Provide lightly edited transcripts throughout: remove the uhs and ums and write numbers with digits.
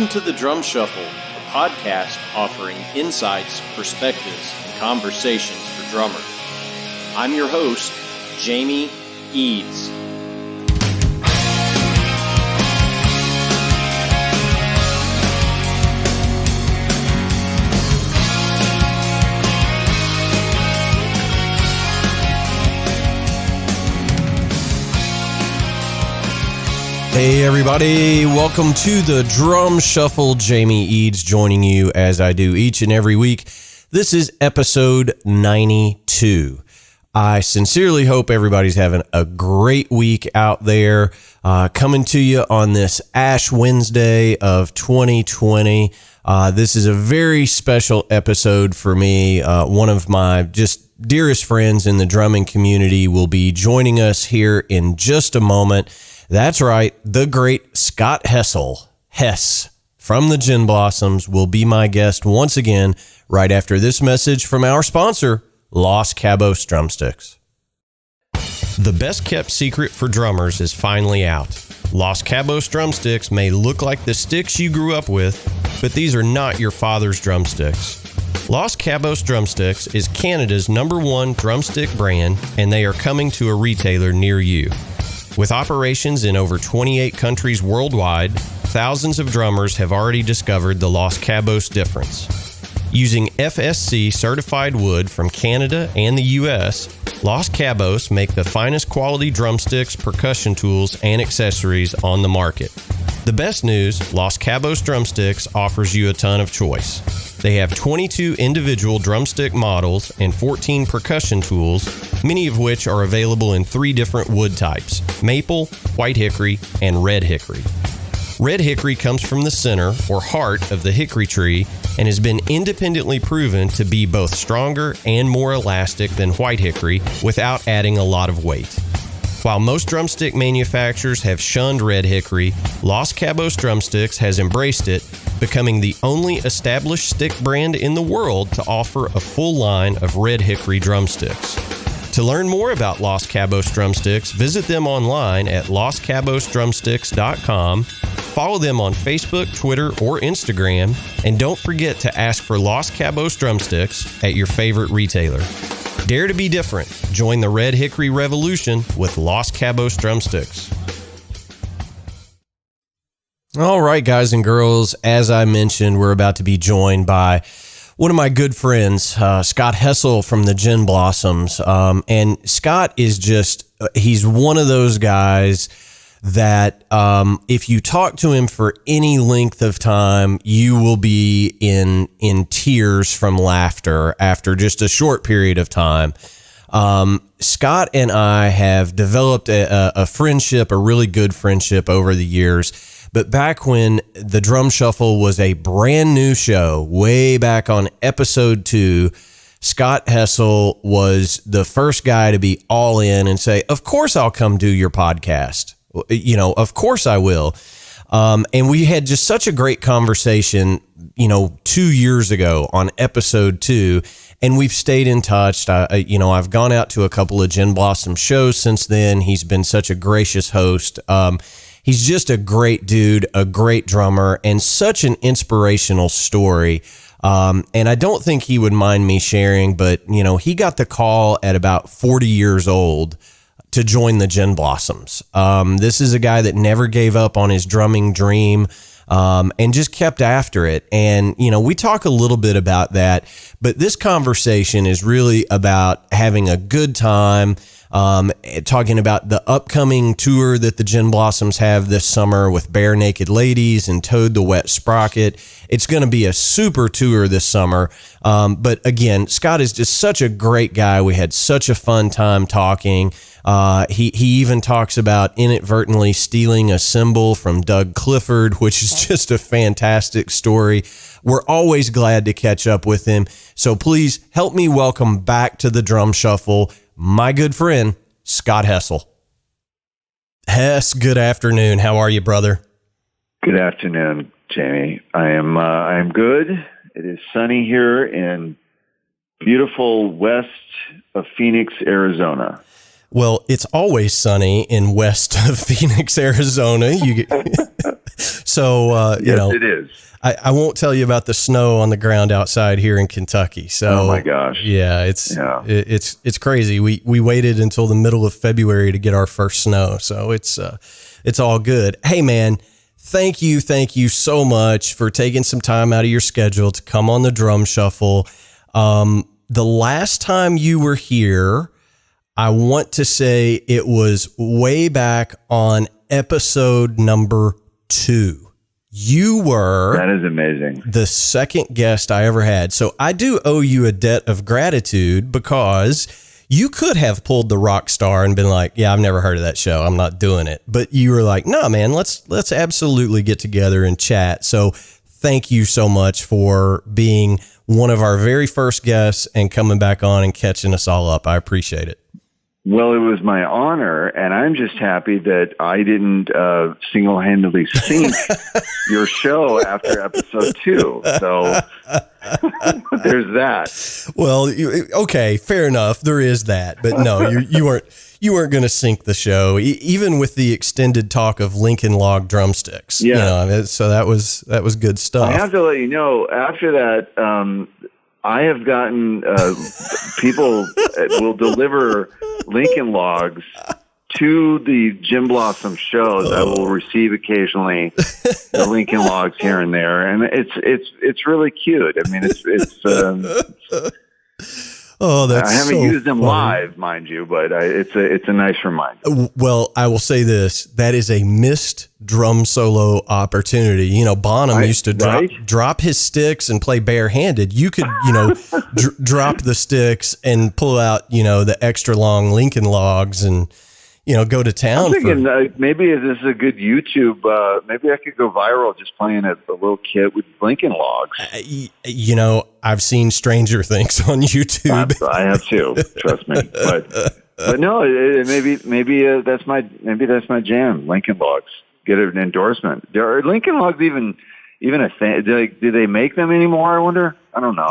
Welcome to the Drum Shuffle, a podcast offering insights, perspectives, and conversations for drummers. I'm your host, Jamie Eads. Hey everybody, welcome to the Drum Shuffle. Jamie Eads joining you as I do each and every week. This is episode 92. I sincerely hope everybody's having a great week out there. Coming to you on this Ash Wednesday of 2020. This is a very special episode for me. One of my just dearest friends in the drumming community will be joining us here in just a moment. That's right, the great Scott Hessel, Hess, from the Gin Blossoms, will be my guest once again right after this message from our sponsor, Los Cabos Drumsticks. The best kept secret for drummers is finally out. Los Cabos Drumsticks may look like the sticks you grew up with, but these are not your father's drumsticks. Los Cabos Drumsticks is Canada's #1 drumstick brand, and they are coming to a retailer near you. With operations in over 28 countries worldwide, thousands of drummers have already discovered the Los Cabos difference. Using FSC certified wood from Canada and the US, Los Cabos make the finest quality drumsticks, percussion tools, and accessories on the market. The best news, Los Cabos Drumsticks offers you a ton of choice. They have 22 individual drumstick models and 14 percussion tools, many of which are available in 3 different wood types: maple, white hickory, and red hickory. Red hickory comes from the center or heart of the hickory tree and has been independently proven to be both stronger and more elastic than white hickory without adding a lot of weight. While most drumstick manufacturers have shunned red hickory, Los Cabos Drumsticks has embraced it, becoming the only established stick brand in the world to offer a full line of red hickory drumsticks. To learn more about Los Cabos Drumsticks, visit them online at loscabosdrumsticks.com, follow them on Facebook, Twitter, or Instagram, and don't forget to ask for Los Cabos Drumsticks at your favorite retailer. Dare to be different. Join the Red Hickory Revolution with Los Cabos Drumsticks. All right, guys and girls, as I mentioned, we're about to be joined by one of my good friends, Scott Hessel from the Gin Blossoms. And Scott is he's one of those guys that if you talk to him for any length of time, you will be in tears from laughter after just a short period of time. Scott and I have developed a friendship, a really good friendship over the years. But back when the Drum Shuffle was a brand new show, way back on episode 2, Scott Hessel was the first guy to be all in and say, "Of course I'll come do your podcast. You know, of course I will." And we had just such a great conversation, 2 years ago on episode 2, and we've stayed in touch. I've gone out to a couple of Gin Blossom shows since then. He's been such a gracious host. He's just a great dude, a great drummer, and such an inspirational story. And I don't think he would mind me sharing, but, he got the call at about 40 years old to join the Gin Blossoms. This is a guy that never gave up on his drumming dream, and just kept after it. And, we talk a little bit about that, but this conversation is really about having a good time, talking about the upcoming tour that the Gin Blossoms have this summer with Barenaked Ladies and Toad the Wet Sprocket. It's going to be a super tour this summer. But again, Scott is just such a great guy. We had such a fun time talking. He even talks about inadvertently stealing a cymbal from Doug Clifford, which is just a fantastic story. We're always glad to catch up with him. So please help me welcome back to the Drum Shuffle my good friend, Scott Hessel. Hess, good afternoon. How are you, brother? Good afternoon, Jamie. I am good. It is sunny here in beautiful west of Phoenix, Arizona. Well, it's always sunny in west of Phoenix, Arizona. So, yes, it is. I won't tell you about the snow on the ground outside here in Kentucky. So, oh my gosh. Yeah, it's crazy. We waited until the middle of February to get our first snow. So it's all good. Hey man, thank you so much for taking some time out of your schedule to come on the Drum Shuffle. The last time you were here, I want to say it was way back on episode number 2. You were that is amazing. The second guest I ever had. So I do owe you a debt of gratitude because you could have pulled the rock star and been like, yeah, I've never heard of that show. I'm not doing it. But you were like, no, man, let's absolutely get together and chat. So thank you so much for being one of our very first guests and coming back on and catching us all up. I appreciate it. Well, it was my honor, and I'm just happy that I didn't single-handedly sink your show after episode 2. So there's that. Well, okay, fair enough. There is that, but no, you weren't going to sink the show, even with the extended talk of Lincoln Log drumsticks. Yeah. So that was good stuff. I have to let you know, after that, I have gotten people will deliver Lincoln Logs to the Jim Blossom shows. I will receive occasionally the Lincoln Logs here and there, and it's really cute. I mean, oh, that's I haven't so used them funny. Live, mind you, but it's a nice reminder. Well, I will say this: that is a missed drum solo opportunity. Bonham used to drop his sticks and play barehanded. You could, drop the sticks and pull out, the extra long Lincoln Logs and, go to town. I'm thinking maybe this is a good YouTube. Maybe I could go viral just playing a little kit with Lincoln Logs. I've seen stranger things on YouTube. I have too. Trust me. But no, maybe that's my jam. Lincoln Logs. Get an endorsement. Are Lincoln Logs even a thing? Do they make them anymore? I wonder. I don't know.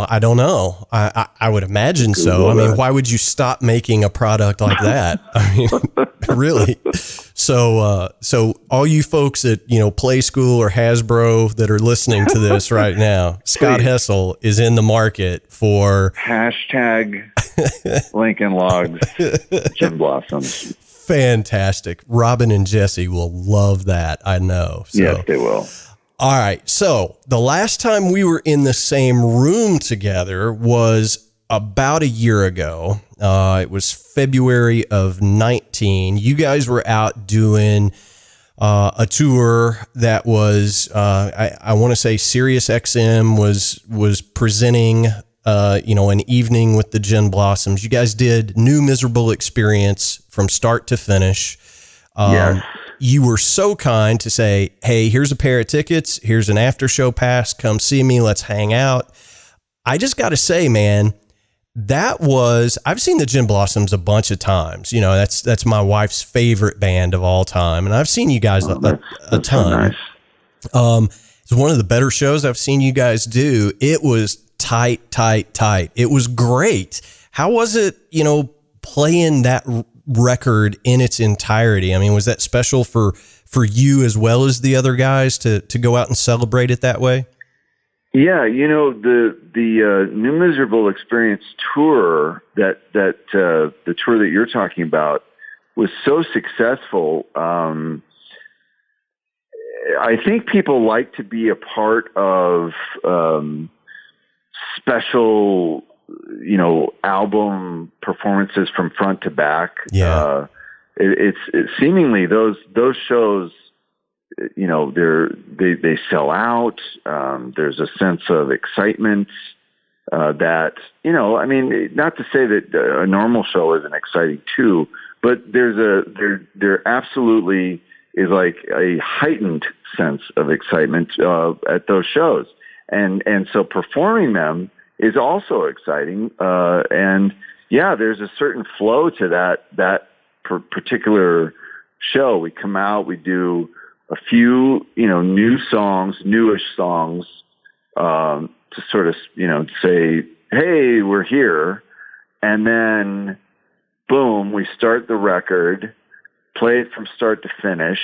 I don't know. I would imagine so. I mean, why would you stop making a product like that? I mean, really. So all you folks at Play School or Hasbro that are listening to this right now, Scott Hessel is in the market for hashtag Lincoln Logs Jim Blossoms. Fantastic. Robin and Jesse will love that. I know. So. Yes, they will. All right. So the last time we were in the same room together was about a year ago. It was February of 19. You guys were out doing a tour that was, I want to say Sirius XM was presenting, an evening with the Gin Blossoms. You guys did New Miserable Experience from start to finish. Yes. You were so kind to say, hey, here's a pair of tickets. Here's an after show pass. Come see me. Let's hang out. I just got to say, man, I've seen the Gin Blossoms a bunch of times. That's my wife's favorite band of all time. And I've seen you guys a ton. So nice. It's one of the better shows I've seen you guys do. It was tight. It was great. How was it, playing that record in its entirety? I mean, was that special for you as well as the other guys to go out and celebrate it that way? Yeah, the New Miserable Experience tour, the tour that you're talking about, was so successful. I think people like to be a part of special, album performances from front to back. Yeah. It's seemingly those shows, they sell out. There's a sense of excitement that, not to say that a normal show isn't exciting too, but there absolutely is like a heightened sense of excitement at those shows. And so performing them is also exciting. And yeah, there's a certain flow to that particular show. We come out, we do a few, newish songs, to sort of, say, hey, we're here. And then boom, we start the record, play it from start to finish,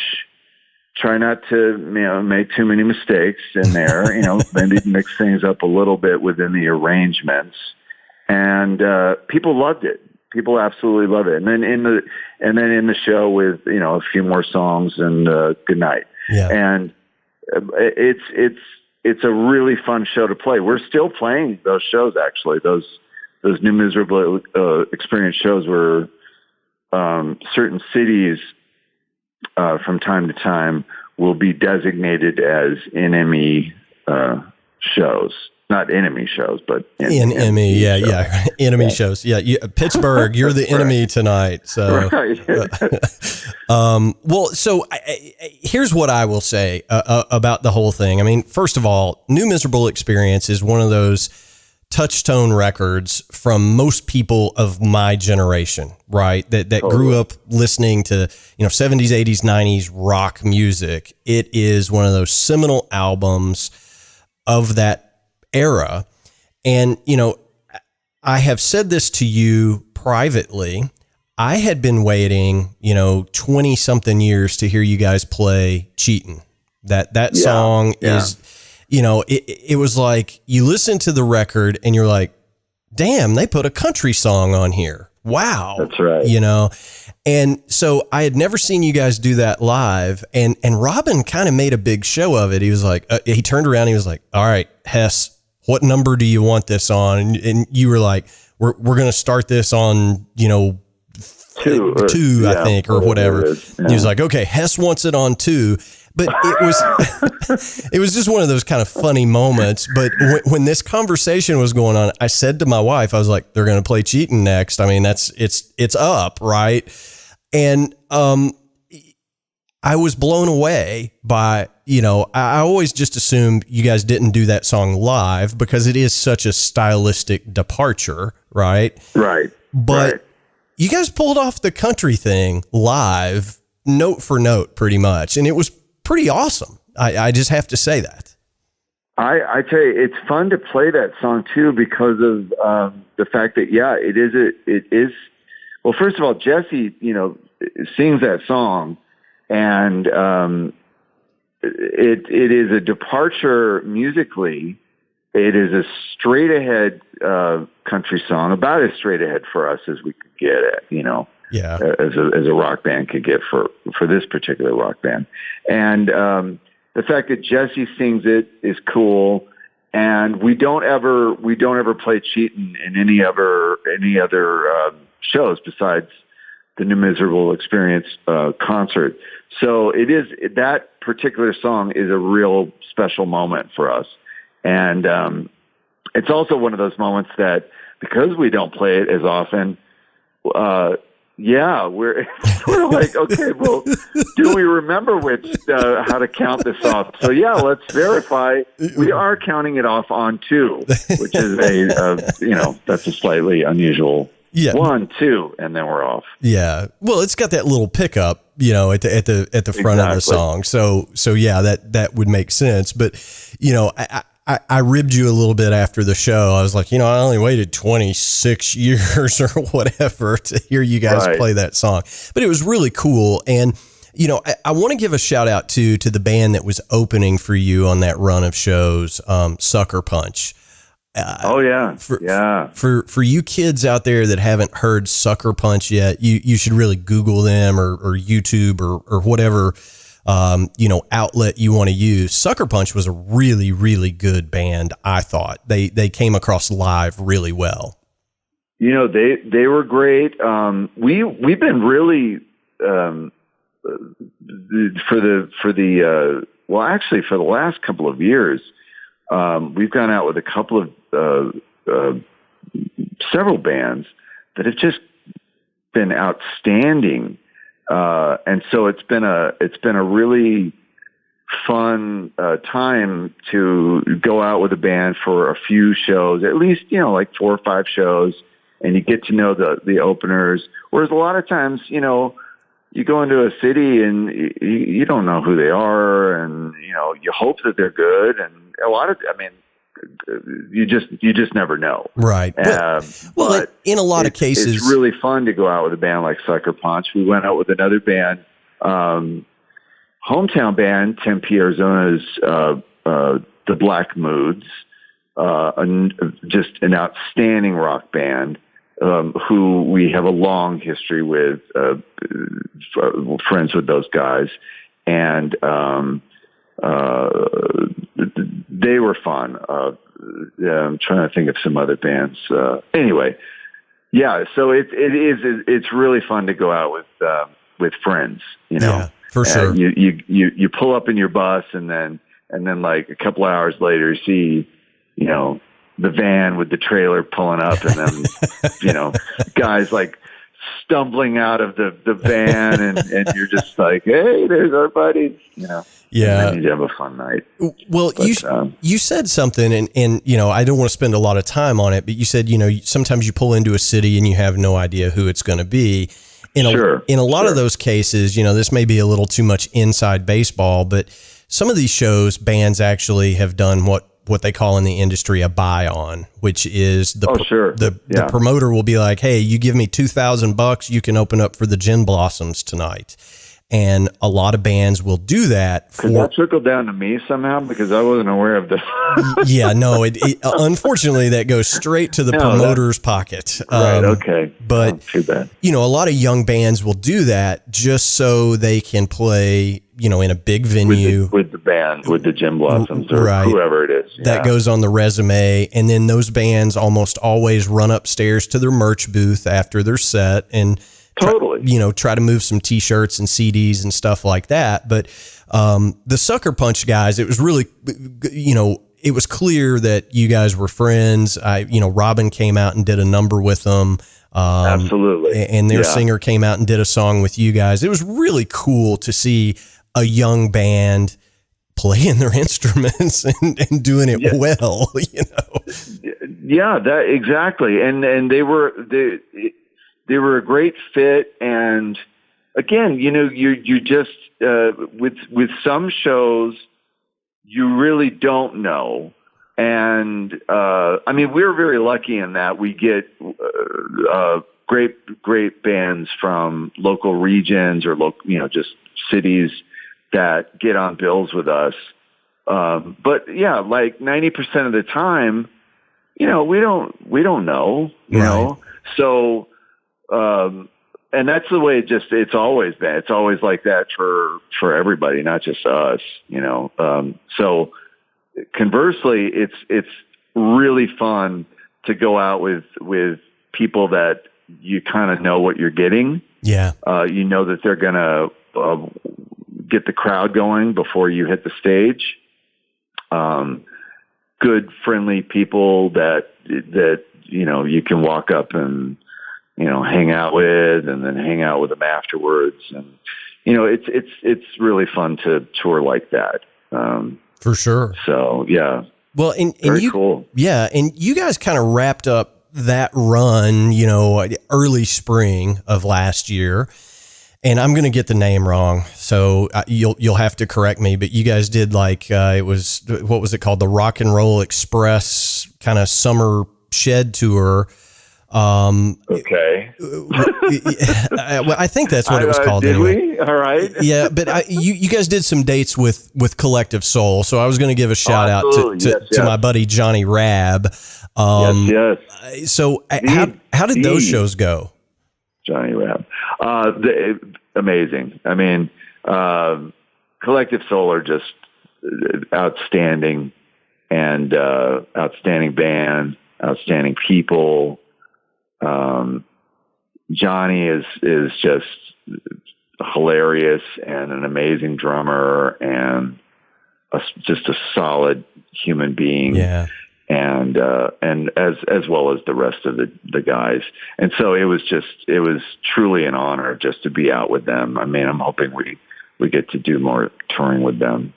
try not to, make too many mistakes in there, maybe mix things up a little bit within the arrangements. And, people loved it. People absolutely love it. And then in the show with, a few more songs and, good night. Yeah. And it's a really fun show to play. We're still playing those shows, actually. Those New Miserable Experience shows were, certain cities, from time to time will be designated as NME, shows. Not enemy shows, but enemy. Yeah. Enemy shows. Yeah. Pittsburgh, you're the enemy tonight. So, right. Here's what I will say about the whole thing. I mean, first of all, New Miserable Experience is one of those touchstone records from most people of my generation, right? That grew up listening to, 70s, 80s, 90s rock music. It is one of those seminal albums of that era. And, I have said this to you privately. I had been waiting, 20 something years to hear you guys play Cheatin'. That song is, it was like you listen to the record and you're like, damn, they put a country song on here. Wow. That's right. And so I had never seen you guys do that live, and Robin kind of made a big show of it. He was like, he turned around and he was like, all right, Hess, what number do you want this on? And you were like, we're going to start this on, two, I think, or whatever. Yeah. He was like, okay, Hess wants it on 2. But it was just one of those kind of funny moments. But when this conversation was going on, I said to my wife, I was like, they're going to play Cheatin' next. I mean, it's up, right? And I was blown away by, I always just assumed you guys didn't do that song live because it is such a stylistic departure, right? Right. But you guys pulled off the country thing live, note for note, pretty much. And it was pretty awesome. I just have to say that. I tell you, it's fun to play that song too because of the fact that it is. Well, first of all, Jesse, sings that song, and it is a departure musically. It is a straight ahead country song, about as straight ahead for us as we could get it. Yeah. As a rock band could get for this particular rock band. And the fact that Jesse sings it is cool. And we don't ever play Cheatin' in any other shows besides the New Miserable Experience concert. So that particular song is a real special moment for us. And it's also one of those moments that, because we don't play it as often, we're sort of like, okay, well, do we remember how to count this off? So let's verify. We are counting it off on 2, which is that's a slightly unusual. 1, 2, and then we're off. Yeah. Well, it's got that little pickup, at the front of the song. So that would make sense. But, I ribbed you a little bit after the show. I was like, I only waited 26 years or whatever to hear you guys play that song. But it was really cool. And, I want to give a shout out to the band that was opening for you on that run of shows, Sucker Punch. For you kids out there that haven't heard Sucker Punch yet, you should really Google them or YouTube or whatever outlet you want to use. Sucker Punch was a really, really good band. I thought they came across live really well. They were great. We've been really, for the last couple of years, we've gone out with a couple of, several bands that have just been outstanding. And so it's been a really fun time to go out with a band for a few shows, at least, like 4 or 5 shows, and you get to know the openers. Whereas a lot of times, you go into a city and you don't know who they are, and, you hope that they're good. And you just never know. Right. But in a lot of cases, it's really fun to go out with a band like Sucker Punch. We went out with another band, hometown band, Tempe, Arizona's the Black Moods, just an outstanding rock band who we have a long history with, friends with those guys, and they were fun. I'm trying to think of some other bands. Anyway, yeah. So it's really fun to go out with friends. You know, yeah, for sure. You pull up in your bus, and then like a couple hours later, you see, you know, the van with the trailer pulling up, and then you know, guys like stumbling out of the van, and you're just like, hey, there's our buddies, you know. Yeah. And you have a fun night. Well, you said something, and you know, I don't want to spend a lot of time on it, but you said, you know, sometimes you pull into a city and you have no idea who it's going to be. In a lot of those cases, you know, this may be a little too much inside baseball, but some of these shows, bands actually have done what they call in the industry a buy on, which is the promoter will be like, hey, you give me $2,000, you can open up for the Gin Blossoms tonight. And a lot of bands will do that. Could that trickle down to me somehow? Because I wasn't aware of this. Yeah, no. It unfortunately, that goes straight to the promoter's pocket. Right. Okay. But too bad. You know, a lot of young bands will do that just so they can play, you know, in a big venue with the band, with the Gin Blossoms or whoever it is. That goes on the resume, and then those bands almost always run upstairs to their merch booth after their set and. Try to move some T-shirts and CDs and stuff like that. But the Sucker Punch guys, it was really, you know, it was clear that you guys were friends. Robin came out and did a number with them. Absolutely. And their singer came out and did a song with you guys. It was really cool to see a young band playing their instruments and doing it well, you know? Yeah, that exactly. And they were a great fit, and again, you know, you just with some shows you really don't know, and I mean, we're very lucky in that we get great bands from local regions or just cities that get on bills with us. But yeah, like 90% of the time, you know, we don't know, you know, so. And that's the way it's always been. It's always like that for everybody, not just us, you know. So conversely, it's really fun to go out with people that you kind of know what you're getting. Yeah. You know that they're going to get the crowd going before you hit the stage. Good, friendly people that, you know, you can walk up and, you know, hang out with, and then hang out with them afterwards. And, you know, it's really fun to tour like that. For sure. So, yeah. Well, and very cool. Yeah. And you guys kind of wrapped up that run, you know, early spring of last year. And I'm going to get the name wrong, so you'll have to correct me. But you guys did what was it called? The Rock and Roll Express kind of summer shed tour. Okay. I think that's what it was called. Did anyway. We? All right. Yeah, but you guys did some dates with Collective Soul, so I was going to give a shout out to my buddy Johnny Rabb. Yes. So how did those shows go? Johnny Rabb, amazing. I mean, Collective Soul are just outstanding, and outstanding band, outstanding people. Johnny is just hilarious and an amazing drummer and just a solid human being. Yeah. And as well as the rest of the guys. And so it was truly an honor just to be out with them. I mean, I'm hoping we get to do more touring with them.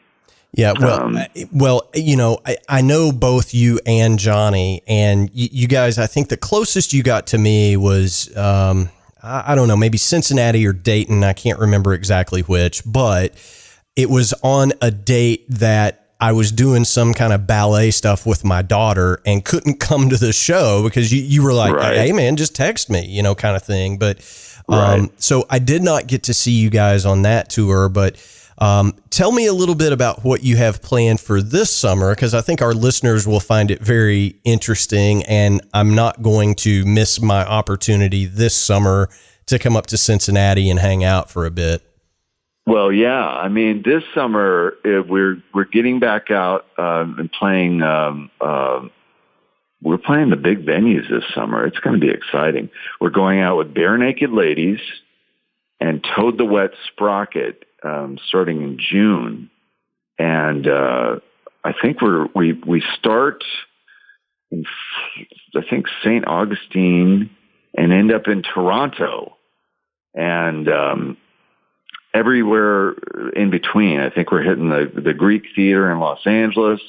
Yeah, well, you know, I know both you and Johnny, and you guys, I think the closest you got to me was, I don't know, maybe Cincinnati or Dayton. I can't remember exactly which, but it was on a date that I was doing some kind of ballet stuff with my daughter and couldn't come to the show because you were like, right. Hey man, just text me, you know, kind of thing. But, so I did not get to see you guys on that tour, but Tell me a little bit about what you have planned for this summer, because I think our listeners will find it very interesting, and I'm not going to miss my opportunity this summer to come up to Cincinnati and hang out for a bit. Well, yeah. I mean, this summer we're getting back out and playing. We're playing the big venues this summer. It's going to be exciting. We're going out with Barenaked Ladies and Toad the Wet Sprocket starting in June, and I think we start in St. Augustine and end up in Toronto, and everywhere in between. I think we're hitting the Greek Theater in Los Angeles.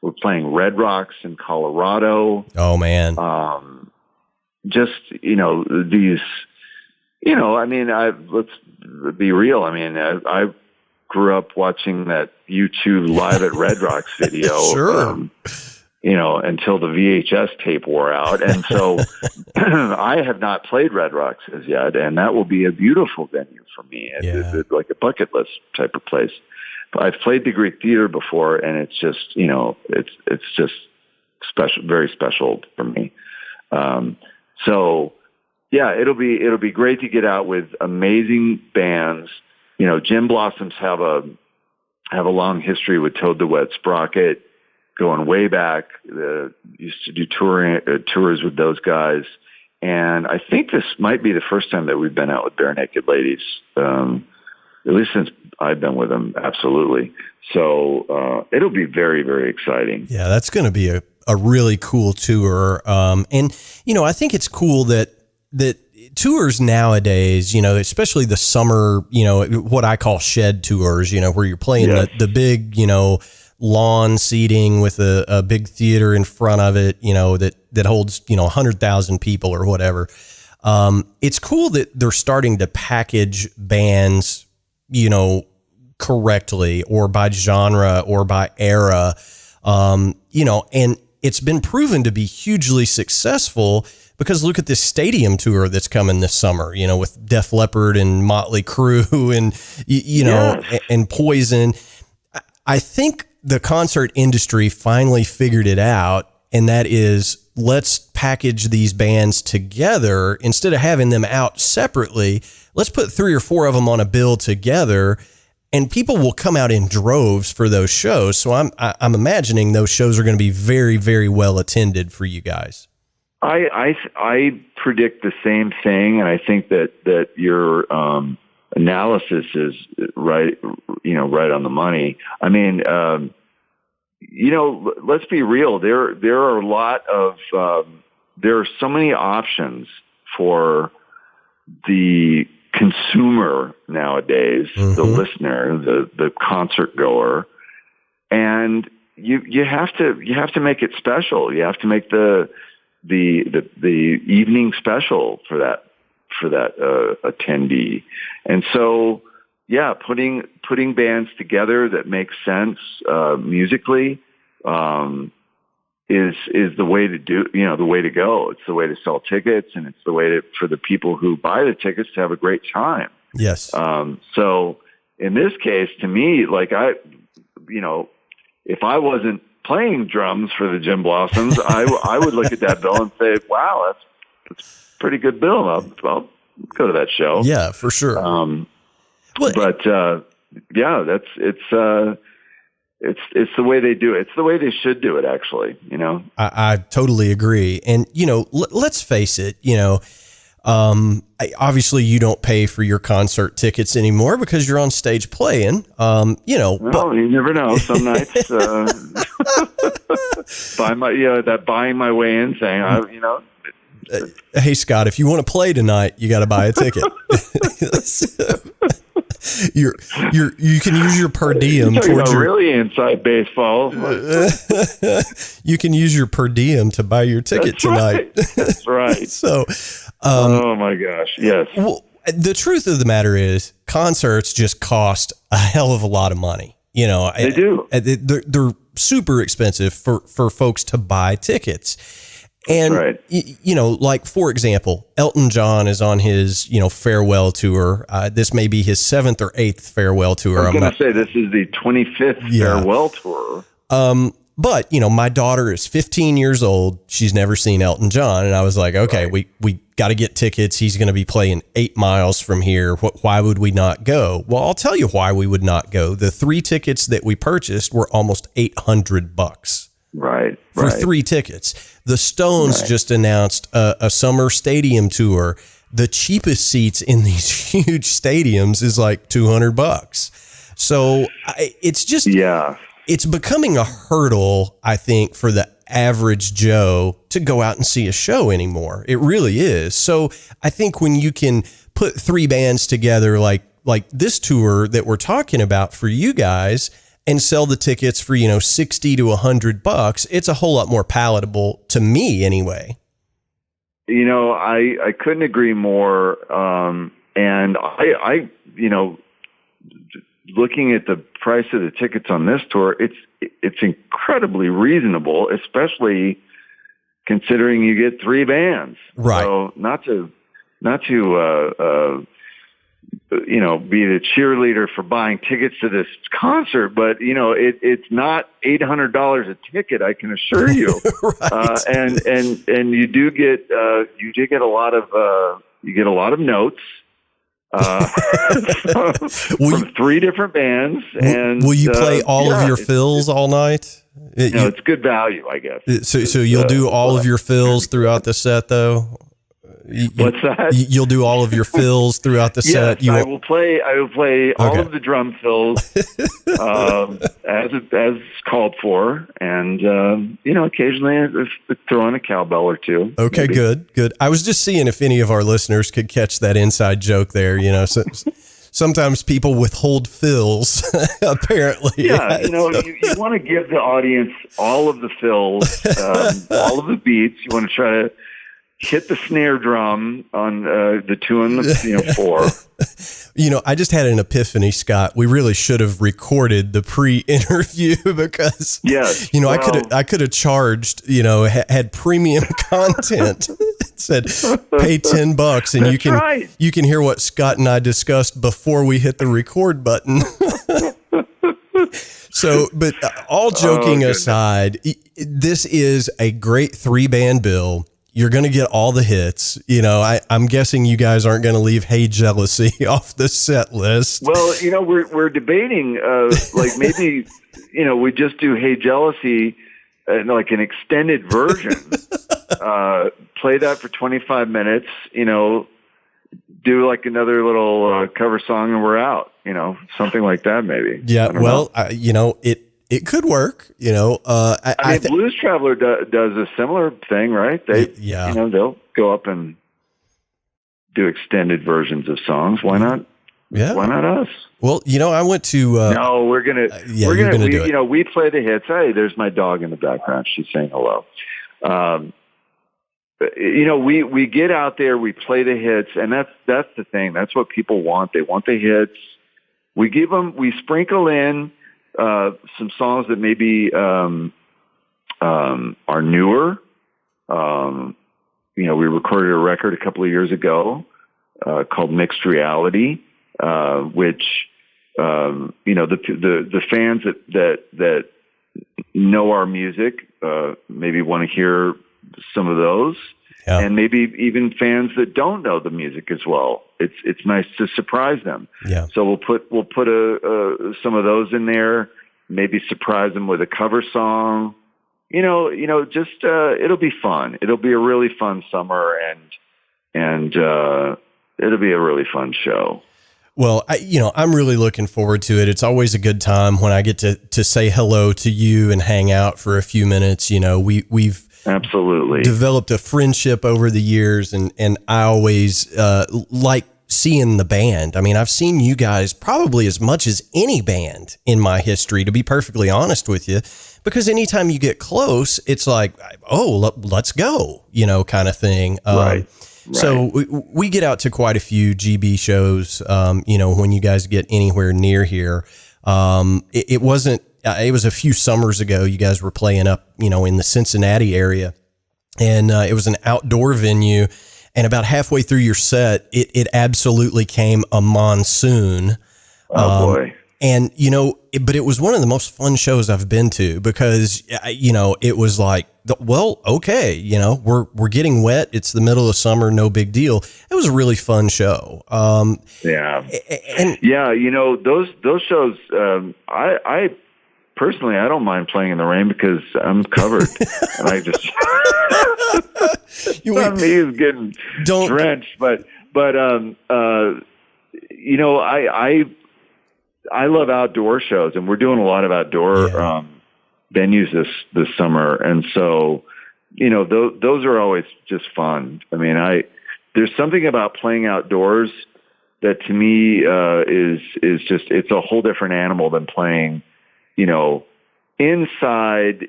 We're playing Red Rocks in Colorado. Oh man! Just these. I mean, let's be real. I mean, I grew up watching that U2 Live at Red Rocks video. Sure. Until the VHS tape wore out. And so I have not played Red Rocks as yet, and that will be a beautiful venue for me. Yeah. It's like a bucket list type of place. But I've played the Greek Theater before, and it's just, it's just special, very special for me. So yeah, it'll be great to get out with amazing bands. Gin Blossoms have a long history with Toad the Wet Sprocket, going way back. Used to do tours with those guys. And I think this might be the first time that we've been out with Barenaked Ladies, at least since I've been with them. Absolutely. So it'll be very, very exciting. Yeah, that's going to be a really cool tour. And, I think it's cool that tours nowadays, especially the summer, what I call shed tours, where you're playing the big, lawn seating with a big theater in front of it, that holds, 100,000 people or whatever. It's cool that they're starting to package bands, correctly, or by genre or by era, and it's been proven to be hugely successful, because look at this stadium tour that's coming this summer, with Def Leppard and Motley Crue and, and Poison. I think the concert industry finally figured it out, and that is, let's package these bands together instead of having them out separately. Let's put 3 or 4 of them on a bill together, and people will come out in droves for those shows. So I'm imagining those shows are going to be very, very well attended for you guys. I predict the same thing, and I think that your analysis is right, right on the money. I mean, let's be real. There are a lot of there are so many options for the consumer nowadays, the listener, the concert goer, and you have to make it special. You have to make the evening special for that attendee. And so, yeah, putting bands together that make sense musically is the way to do, the way to go. It's the way to sell tickets, and it's the way for the people who buy the tickets to have a great time. Yes. So in this case, to me, like if I wasn't playing drums for the Gin Blossoms, I would look at that bill and say, wow, that's a pretty good bill. I'll go to that show. Yeah, for sure. It's the way they do it. It's the way they should do it, actually, I totally agree. And, let's face it, obviously you don't pay for your concert tickets anymore because you're on stage playing, well, you never know. Some nights, buying my way in, saying, hey, Scott, if you want to play tonight, you got to buy a ticket. You can use your per diem towards your really inside baseball. You can use your per diem to buy your ticket tonight. That's right. So, oh my gosh, yes. Well, the truth of the matter is, concerts just cost a hell of a lot of money. They do. They're super expensive for folks to buy tickets. And, right. Like, for example, Elton John is on his, farewell tour. This may be his 7th or 8th farewell tour. I was going to say this is the 25th farewell tour. But, my daughter is 15 years old. She's never seen Elton John. And I was like, okay, we got to get tickets. He's going to be playing 8 miles from here. Why would we not go? Well, I'll tell you why we would not go. The 3 tickets that we purchased were almost $800. Right. For 3 tickets. The Stones just announced a summer stadium tour. The cheapest seats in these huge stadiums is like $200. So it's just, it's becoming a hurdle, I think, for the average Joe to go out and see a show anymore. It really is. So I think when you can put 3 bands together, like this tour that we're talking about for you guys, and sell the tickets for, $60 to $100, it's a whole lot more palatable to me anyway. I couldn't agree more. And I looking at the price of the tickets on this tour, it's incredibly reasonable, especially considering you get 3 bands. Right. So not to be the cheerleader for buying tickets to this concert, but it's not $800 a ticket, I can assure you. Right. And you do get a lot of notes from 3 different bands. And will you play all of your fills all night? It's good value, I guess. So you'll do all of your fills throughout the set, though. What's that? You'll do all of your fills throughout the set. Yes, I will play all of the drum fills as called for, and occasionally throw on a cowbell or 2. Okay, maybe. Good. I was just seeing if any of our listeners could catch that inside joke there. So, sometimes people withhold fills, apparently. Yeah, you want to give the audience all of the fills, all of the beats. You want to try to hit the snare drum on the 2 and the 4. I just had an epiphany, Scott. We really should have recorded the pre-interview because I could have charged, had premium content. It said pay $10 and you can hear what Scott and I discussed before we hit the record button. So, but all joking aside, this is a great 3-band bill. You're going to get all the hits. I'm guessing you guys aren't going to leave Hey Jealousy off the set list. Well, we're debating, maybe, we just do Hey Jealousy, like an extended version, play that for 25 minutes, do like another little cover song and we're out, something like that maybe. Yeah. Well, it could work, I mean, Blues Traveler does a similar thing, right? They'll go up and do extended versions of songs. Why not? Yeah. Why not us? Well, I went to. No, we're gonna do it. We play the hits. Hey, there's my dog in the background. She's saying hello. We get out there, we play the hits, and that's the thing. That's what people want. They want the hits. We sprinkle in some songs that maybe are newer. We recorded a record a couple of years ago called Mixed Reality, which the fans that know our music maybe want to hear some of those. Yeah. And maybe even fans that don't know the music as well. It's nice to surprise them. Yeah. So we'll put some of those in there. Maybe surprise them with a cover song. Just it'll be fun. It'll be a really fun summer, and it'll be a really fun show. Well, I'm really looking forward to it. It's always a good time when I get to say hello to you and hang out for a few minutes. We've absolutely developed a friendship over the years, and I always like seeing the band. I mean, I've seen you guys probably as much as any band in my history, to be perfectly honest with you, because anytime you get close, it's like, oh, let's go, kind of thing. Right. So we get out to quite a few GB shows, when you guys get anywhere near here. It was a few summers ago, you guys were playing up, in the Cincinnati area. and it was an outdoor venue. And about halfway through your set, it absolutely came a monsoon. Oh boy. And, but it was one of the most fun shows I've been to because, it was like, well, okay, we're getting wet. It's the middle of summer. No big deal. It was a really fun show. Yeah. And yeah, those shows, I personally, I don't mind playing in the rain because I'm covered and I just, me is getting drenched, but I love outdoor shows, and we're doing a lot of outdoor venues this summer, and so those are always just fun. I mean, there's something about playing outdoors that to me is just, it's a whole different animal than playing inside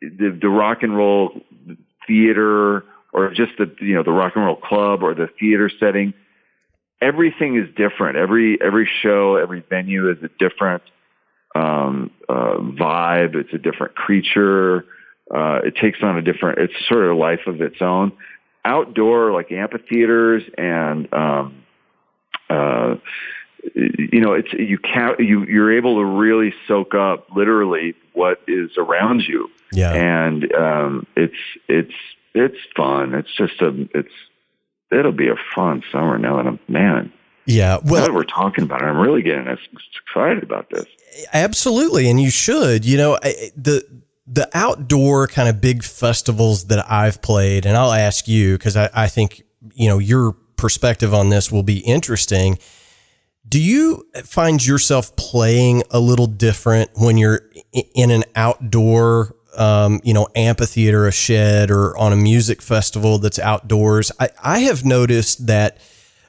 the rock and roll theater or just the rock and roll club or the theater setting. Everything is different. Every show, every venue is a different vibe. It's a different creature. It takes on it's sort of a life of its own. Outdoor, like amphitheaters and you're able to really soak up literally what is around you. Yeah. And it's fun. It's just it'll be a fun summer now that yeah. Well, now that we're talking about it, I'm really getting excited about this. Absolutely. And you should, the outdoor kind of big festivals that I've played, and I'll ask you, cause I think, your perspective on this will be interesting. Do you find yourself playing a little different when you're in an outdoor amphitheater, a shed, or on a music festival that's outdoors? I have noticed that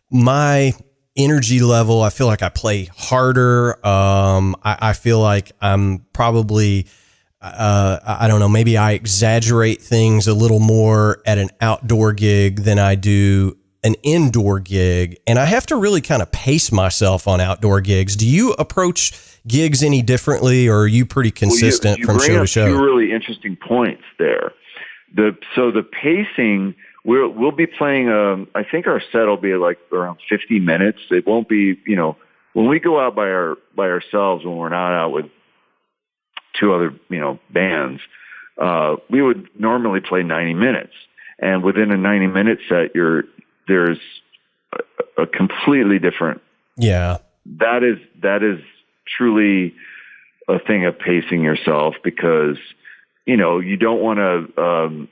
my energy level, I feel like I play harder. I feel like I'm probably, I don't know, maybe I exaggerate things a little more at an outdoor gig than I do an indoor gig. And I have to really kind of pace myself on outdoor gigs. Do you approach gigs any differently, or are you pretty consistent from show to show? You bring up two really interesting points there. So the pacing, we'll be playing, I think our set will be like around 50 minutes. It won't be, when we go out by ourselves, when we're not out with two other, bands, we would normally play 90 minutes. And within a 90-minute set, there's a completely different. Yeah. That is truly a thing of pacing yourself because, you don't want to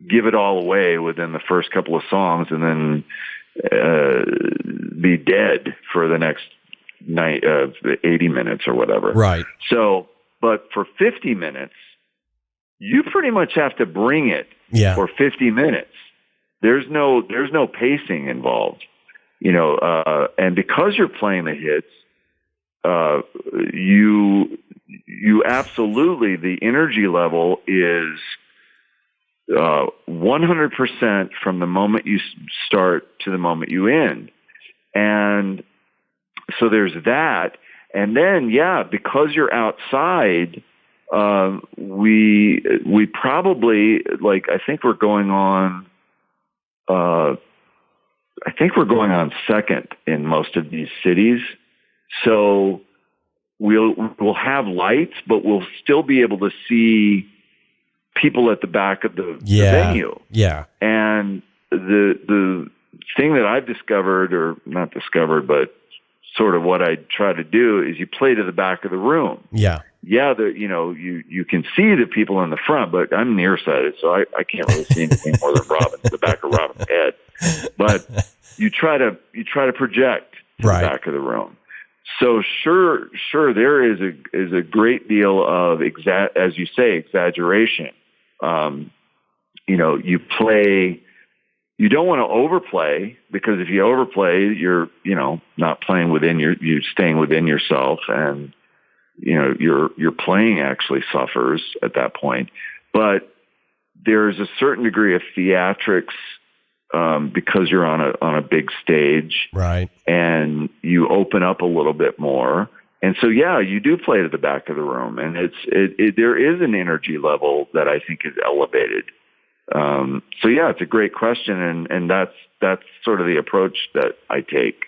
give it all away within the first couple of songs and then be dead for the next 80 minutes or whatever. Right. So, but for 50 minutes, you pretty much have to bring it for 50 minutes. There's no pacing involved, and because you're playing the hits, you absolutely, the energy level is 100% from the moment you start to the moment you end. And so there's that. And then, because you're outside, we probably, I think we're going on second in most of these cities. So we'll have lights, but we'll still be able to see people at the back of the venue. Yeah. And the thing that I've discovered, or not discovered, but sort of what I try to do is you play to the back of the room. Yeah. Yeah, you can see the people in the front, but I'm nearsighted, so I can't really see anything more than the back of Robin's head. But you try to project to the back of the room. So sure, there is a great deal of as you say, exaggeration. You play. You don't want to overplay, because if you overplay, you're not playing you're staying within yourself, and your playing actually suffers at that point. But there's a certain degree of theatrics because you're on a big stage, right? And you open up a little bit more, and so you do play to the back of the room, and there is an energy level that I think is elevated So yeah, it's a great question, and that's sort of the approach that I take.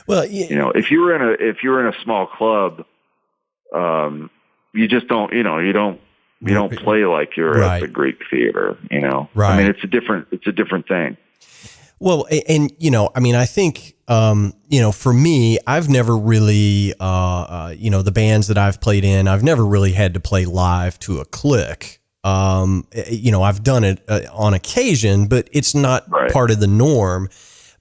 Well, if you were in a small club, you just don't, you don't play like you're at the Greek theater, Right. I mean, it's a different thing. Well, and I think, for me, I've never really, the bands that I've played in, I've never really had to play live to a click. I've done it on occasion, but it's not part of the norm.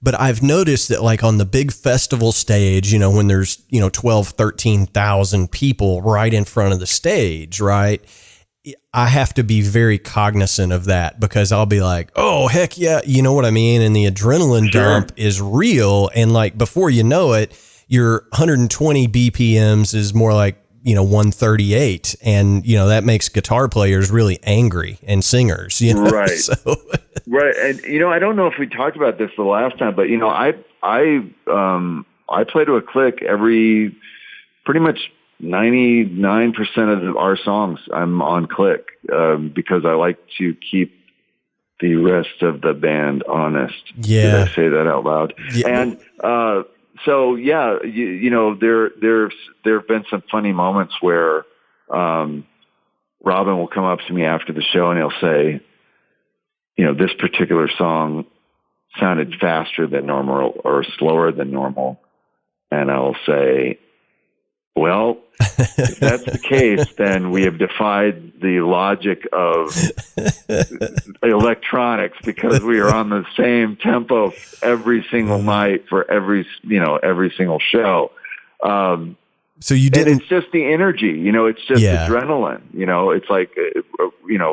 But I've noticed that like on the big festival stage, when there's, 12, 13,000 people right in front of the stage, right? I have to be very cognizant of that because I'll be like, oh, heck yeah. You know what I mean? And the adrenaline dump is real. And like, before you know it, your 120 BPMs is more like, 138. And, that makes guitar players really angry and singers, Right. So. Right. And, I don't know if we talked about this the last time, but, I play to a click pretty much 99% of our songs I'm on click, because I like to keep the rest of the band honest. Yeah. Did I say that out loud? Yeah. And, so yeah, there have been some funny moments where, Robin will come up to me after the show and he'll say, this particular song sounded faster than normal or slower than normal. And I'll say, well, if that's the case, then we have defied the logic of electronics because we are on the same tempo every single night for every single show. So you didn't. And it's just the energy, it's just adrenaline. It's like,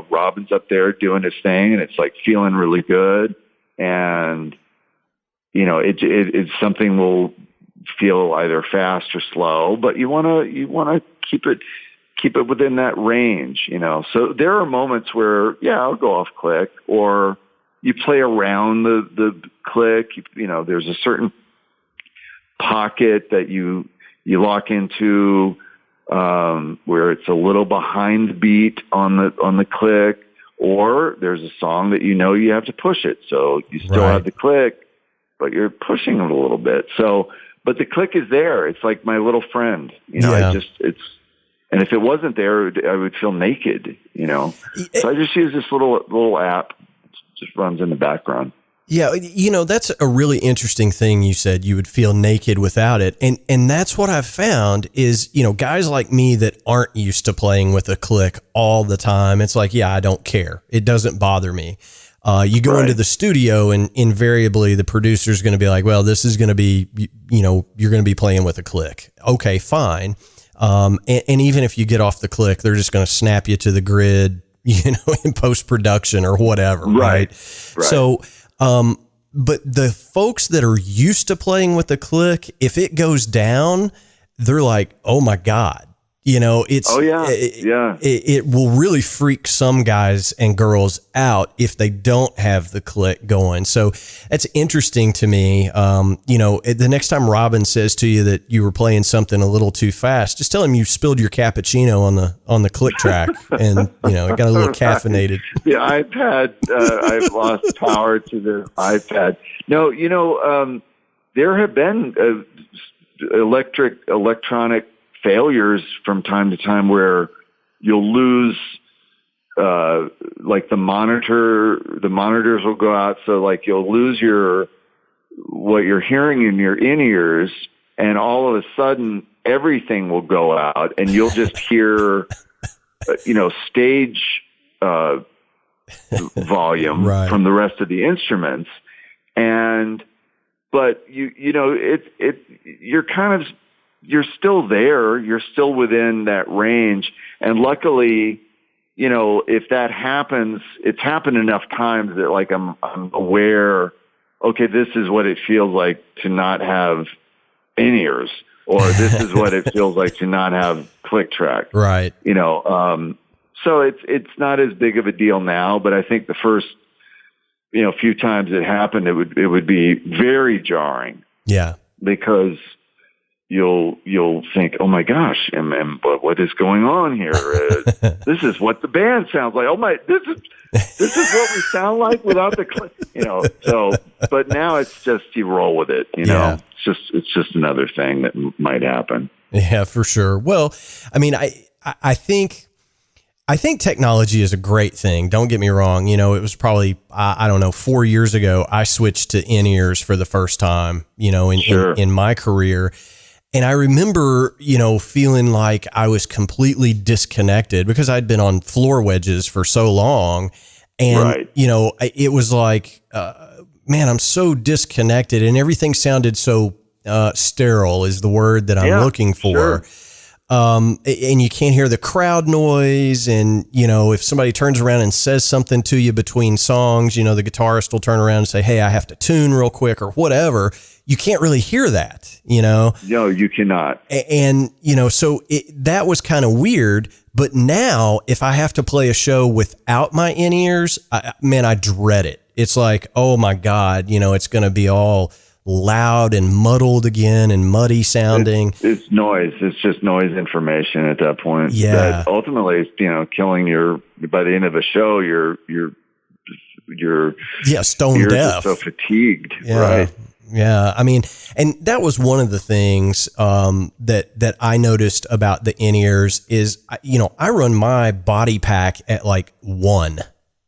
Robin's up there doing his thing, and it's like feeling really good, and it's something we'll feel either fast or slow, but you want to keep it within that range, So there are moments where, I'll go off click, or you play around the click. There's a certain pocket that you lock into, where it's a little behind the beat on the click, or there's a song that you have to push it, so you still have the click, but you're pushing it a little bit. So. But the click is there. It's like my little friend, and if it wasn't there, I would feel naked, So I just use this little app. It just runs in the background. Yeah. That's a really interesting thing. You said you would feel naked without it. And that's what I've found is, guys like me that aren't used to playing with a click all the time. It's like, I don't care. It doesn't bother me. You go into the studio and invariably the producer's going to be like, well, this is going to be, you're going to be playing with a click. Okay, fine. And even if you get off the click, they're just going to snap you to the grid, in post-production or whatever. Right. So, but the folks that are used to playing with a click, if it goes down, they're like, oh my God. It will really freak some guys and girls out if they don't have the click going. So that's interesting to me. The next time Robin says to you that you were playing something a little too fast, just tell him you spilled your cappuccino on the click track and, it got a little caffeinated. The iPad, I've lost power to the iPad. No, there have been electronic failures from time to time where you'll lose, like the monitors will go out. So like you'll lose what you're hearing in your in-ears, and all of a sudden everything will go out and you'll just hear, stage, volume from the rest of the instruments. But you're still there. You're still within that range. And luckily, if that happens, it's happened enough times that like I'm aware, okay, this is what it feels like to not have in-ears, or this is what it feels like to not have click track. Right. So it's not as big of a deal now, but I think the first, few times it happened, it would be very jarring. Yeah. Because you'll think, oh my gosh, but what is going on here? This is what the band sounds like. Oh my, this is what we sound like without the, So, but now it's just you roll with it. Yeah. It's just another thing that might happen. Yeah, for sure. Well, I mean, I think technology is a great thing. Don't get me wrong. It was probably, I don't know, 4 years ago, I switched to in-ears for the first time, in my career. And I remember, feeling like I was completely disconnected because I'd been on floor wedges for so long. And, right. It was like, man, I'm so disconnected, and everything sounded so sterile is the word that I'm looking for. Sure. And you can't hear the crowd noise. And, if somebody turns around and says something to you between songs, the guitarist will turn around and say, hey, I have to tune real quick or whatever. You can't really hear that, No, you cannot. And, so that was kind of weird. But now if I have to play a show without my in-ears, I dread it. It's like, oh my God, it's going to be all loud and muddled again and muddy sounding. It's noise. It's just noise information at that point. Yeah. That ultimately is, killing by the end of the show, you're stone deaf. So fatigued. Yeah. Right. Yeah. I mean, and that was one of the things, that I noticed about the in-ears is, I run my body pack at like 1,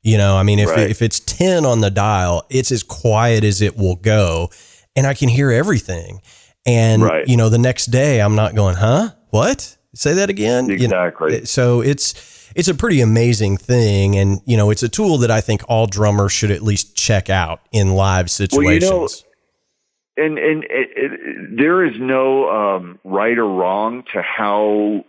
if it's 10 on the dial, it's as quiet as it will go. And I can hear everything. And, the next day I'm not going, huh? What? Say that again? Exactly. So it's a pretty amazing thing. And, it's a tool that I think all drummers should at least check out in live situations. Well, and there is no right or wrong to how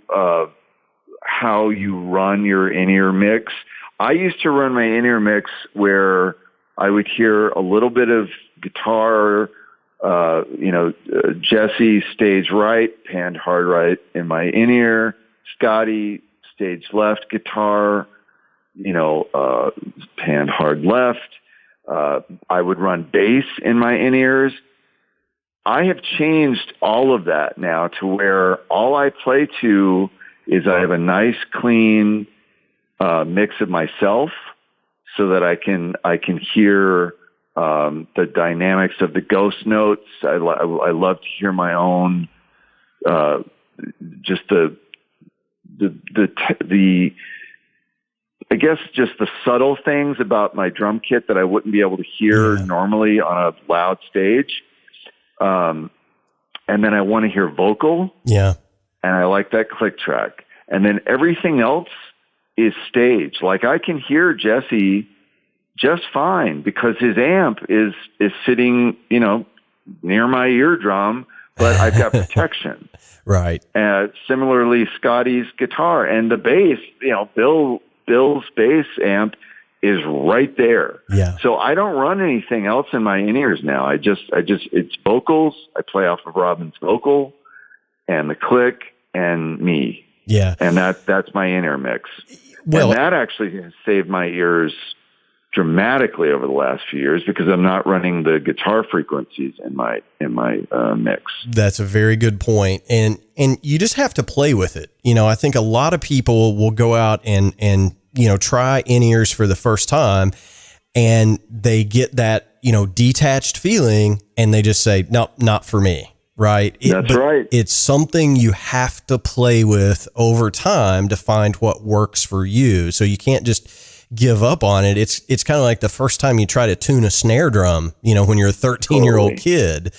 you run your in-ear mix. I used to run my in-ear mix where I would hear a little bit of guitar, Jesse stage right, panned hard right in my in-ear, Scotty stage left guitar, panned hard left. I would run bass in my in-ears. I have changed all of that now to where all I play to is I have a nice clean mix of myself so that I can hear the dynamics of the ghost notes. I love to hear my own, just the I guess just the subtle things about my drum kit that I wouldn't be able to hear normally on a loud stage. And then I want to hear vocal. Yeah. And I like that click track. And then everything else is stage. Like I can hear Jesse just fine because his amp is sitting, near my eardrum, but I've got protection. Right. Similarly, Scotty's guitar and the bass, Bill's bass amp is right there. Yeah. So I don't run anything else in my in-ears now. I just it's vocals. I play off of Robin's vocal and the click and me. Yeah. And that's my in-ear mix. Well, and that actually has saved my ears dramatically over the last few years because I'm not running the guitar frequencies in my mix. That's a very good point. And you just have to play with it. I think a lot of people will go out and try in-ears for the first time and they get that, detached feeling and they just say, nope, not for me. Right. That's right. It's something you have to play with over time to find what works for you. So you can't just give up on it. It's kind of like the first time you try to tune a snare drum, when you're a 13-year-old kid,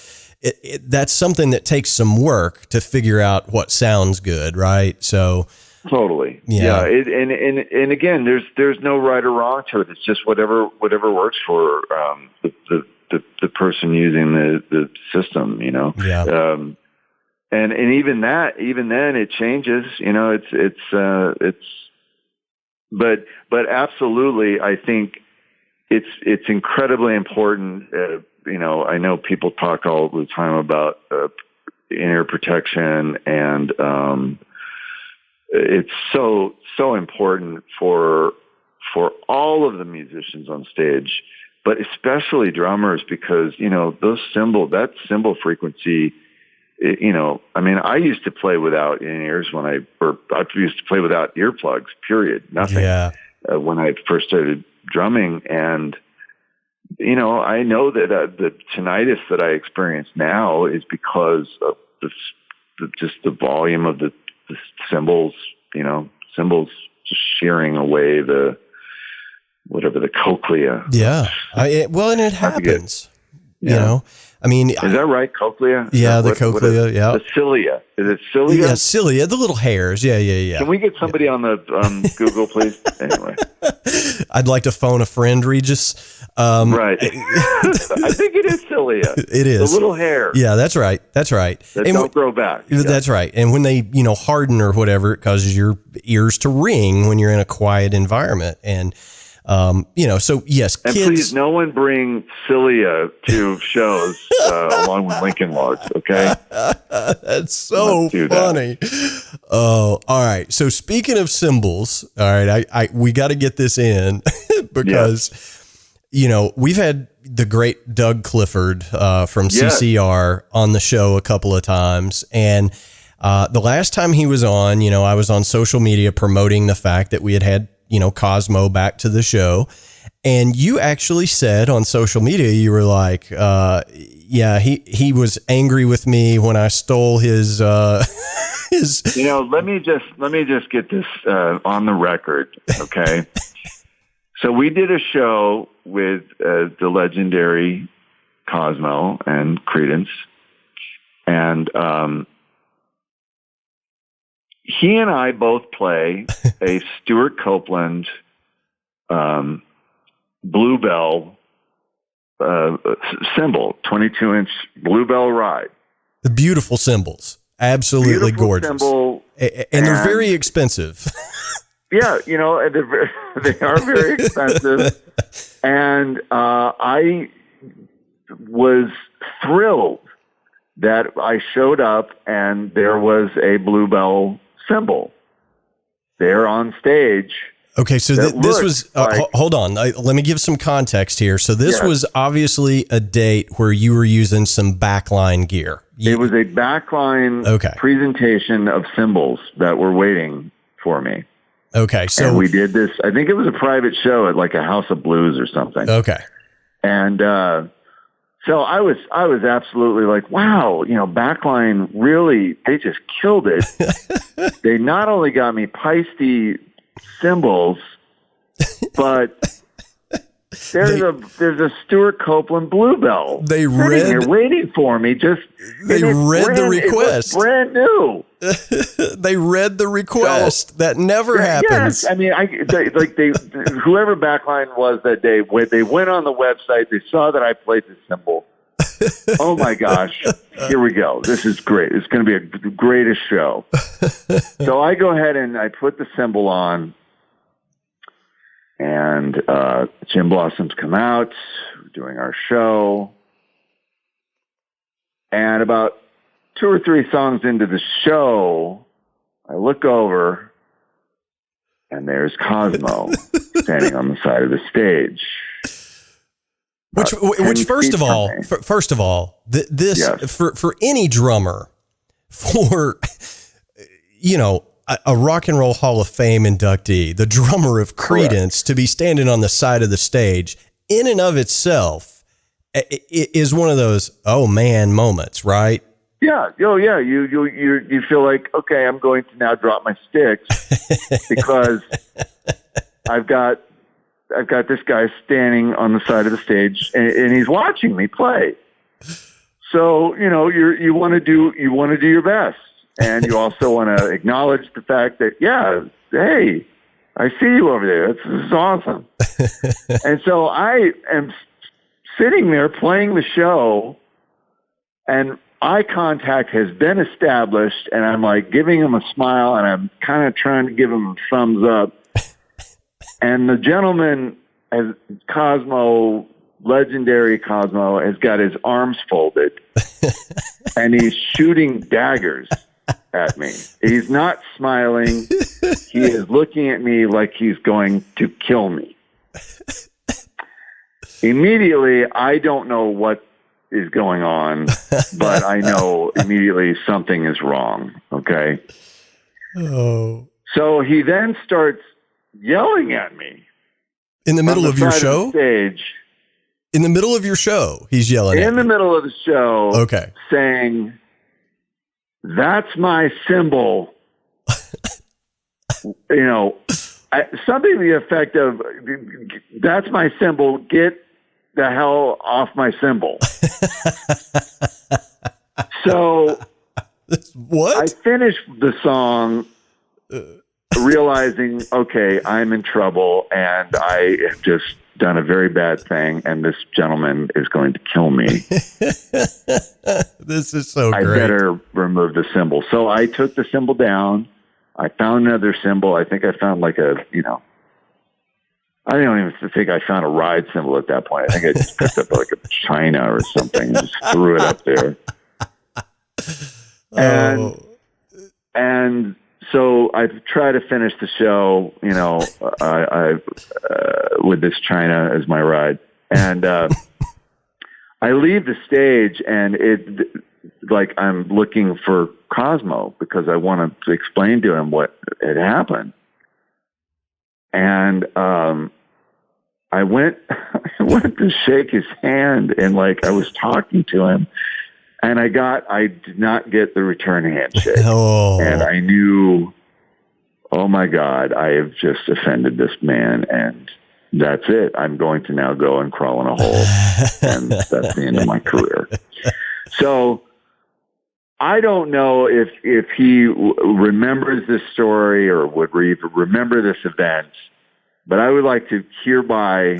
that's something that takes some work to figure out what sounds good. Right. So totally. Yeah. And again, there's no right or wrong to it. It's just whatever works for, the person using the system, Yeah. And even then it changes, but absolutely, I think it's incredibly important. I know people talk all the time about in-ear protection, and it's so important for all of the musicians on stage, but especially drummers, because that cymbal frequency I mean, I used to play without in-ears I used to play without earplugs, period, nothing. Yeah. When I first started drumming. And, I know that the tinnitus that I experience now is because of just the volume of the cymbals, cymbals just shearing away the cochlea. Yeah. And it happens, I mean, is that right? Cochlea? Yeah, the cochlea. Yeah. The cilia. Is it cilia? Yeah, cilia, the little hairs. Yeah. Can we get somebody on the Google, please? Anyway. I'd like to phone a friend, Regis. Right. I think it is cilia. It is. The little hair. Yeah, that's right. That don't grow back. That's right. And when they, harden or whatever, it causes your ears to ring when you're in a quiet environment. And, so yes, and kids. Please, no one bring cilia to shows along with Lincoln Logs, okay? That's so funny. Oh, all right. So speaking of cymbals, all right, we got to get this in because, we've had the great Doug Clifford from CCR on the show a couple of times. And the last time he was on, I was on social media promoting the fact that we had Cosmo back to the show. And you actually said on social media, you were like, he was angry with me when I stole his. Let me just get this on the record, okay? So we did a show with the legendary Cosmo and Credence, and he and I both play a Stewart Copeland Bluebell cymbal, 22-inch Bluebell ride. The beautiful cymbals, absolutely gorgeous, cymbal, and they're very expensive. Yeah, they are very expensive, and I was thrilled that I showed up and there was a Bluebell cymbal there on stage. Okay, so this was, hold on, let me give some context here. So this was obviously a date where you were using some backline gear. It was a backline presentation of cymbals that were waiting for me. Okay, so and we did this, I think it was a private show at like a House of Blues or something. Okay. And so I was absolutely like, wow, backline really, they just killed it. They not only got me Peisty cymbals, but there's a Stewart Copeland Bluebell. They read here waiting for me. They read the request. It was brand new. They read the request. That never happens. Yes, I mean, whoever backline was that day, when they went on the website, they saw that I played the cymbal. Oh my gosh! Here we go. This is great. It's going to be the greatest show. So I go ahead and I put the cymbal on, and Gin Blossoms come out. We're doing our show, and about 2 or 3 songs into the show, I look over, and there's Cosmo standing on the side of the stage. Which first of all, this for any drummer, for a Rock and Roll Hall of Fame inductee, the drummer of Credence, to be standing on the side of the stage, in and of itself, is one of those oh man moments, right? Yeah. Oh yeah. You feel like, okay, I'm going to now drop my sticks because I've got this guy standing on the side of the stage and he's watching me play. So, you want to do your best. And you also want to acknowledge the fact that, hey, I see you over there. This is awesome. And so I am sitting there playing the show, and eye contact has been established, and I'm like giving him a smile, and I'm kind of trying to give him a thumbs up. And the gentleman, legendary Cosmo, has got his arms folded, and he's shooting daggers at me. He's not smiling. He is looking at me like he's going to kill me. Immediately, I don't know what is going on, but I know immediately something is wrong. Okay. Oh. So he then starts yelling at me in the middle of your side show. Of the stage. In the middle of your show, he's yelling at in the middle of the show. Okay. Saying, "That's my cymbal." You know, something to the effect of, "That's my cymbal. Get the hell off my cymbal." So what? I finished the song realizing, okay, I'm in trouble and I have just done a very bad thing and this gentleman is going to kill me. This is so great. I better remove the cymbal. So I took the cymbal down. I found another cymbal. I think I found like a, I don't even think I found a ride cymbal at that point. I think I just picked up like a china or something and just threw it up there. And so I try to finish the show, with this china as my ride. And I leave the stage and I'm looking for Cosmo because I want to explain to him what had happened. And I went to shake his hand and I was talking to him and I did not get the return handshake. Oh. And I knew, oh my God, I have just offended this man and that's it. I'm going to now go and crawl in a hole and that's the end of my career. So I don't know if he remembers this story or would remember this event, but I would like to hereby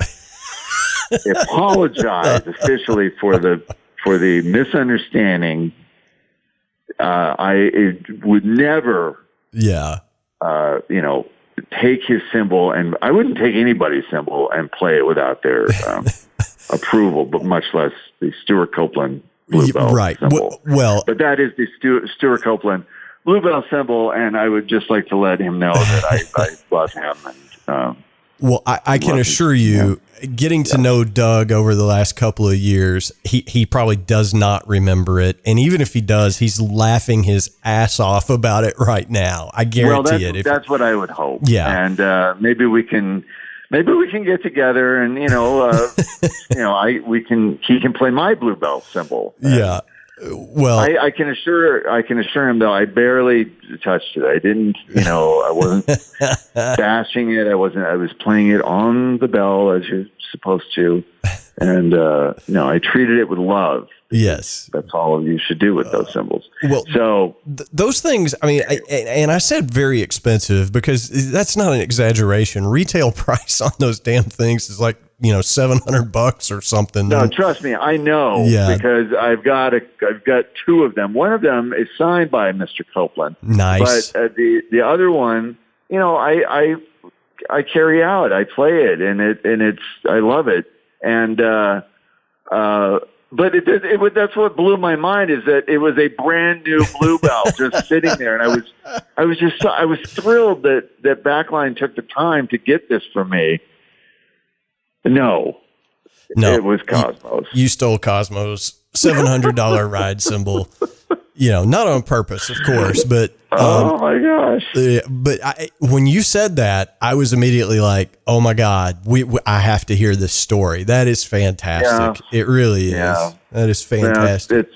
apologize officially for the misunderstanding. I would never, take his cymbal, and I wouldn't take anybody's cymbal and play it without their approval, but much less the Stewart Copeland Bluebell cymbal. Well, but that is the Stewart Copeland Bluebell cymbal, and I would just like to let him know that I love him. And well, I can assure you, getting to know Doug over the last couple of years, he probably does not remember it. And even if he does, he's laughing his ass off about it right now. I guarantee it. That's what I would hope. Yeah. And maybe we can get together and, he can play my Bluebell cymbal. Yeah. Well, I can assure him though, I barely touched it. I didn't, I wasn't bashing it. I was playing it on the bell as you're supposed to. And, I treated it with love. Yes. That's all you should do with those cymbals. Well, so those things, I mean, I said very expensive because that's not an exaggeration. Retail price on those damn things is like, $700 or something. No, trust me, I know because I've got two of them. One of them is signed by Mr. Copeland. Nice. But the other one, I carry out. I play it, and I love it. And but that's what blew my mind is that it was a brand new Bluebell just sitting there, and I was thrilled that Backline took the time to get this for me. No, it was Cosmos. You stole Cosmos $700 ride cymbal. Not on purpose, of course, but oh my gosh! But when you said that, I was immediately like, "Oh my God, I have to hear this story. That is fantastic. Yeah. It really is. Yeah. That is fantastic.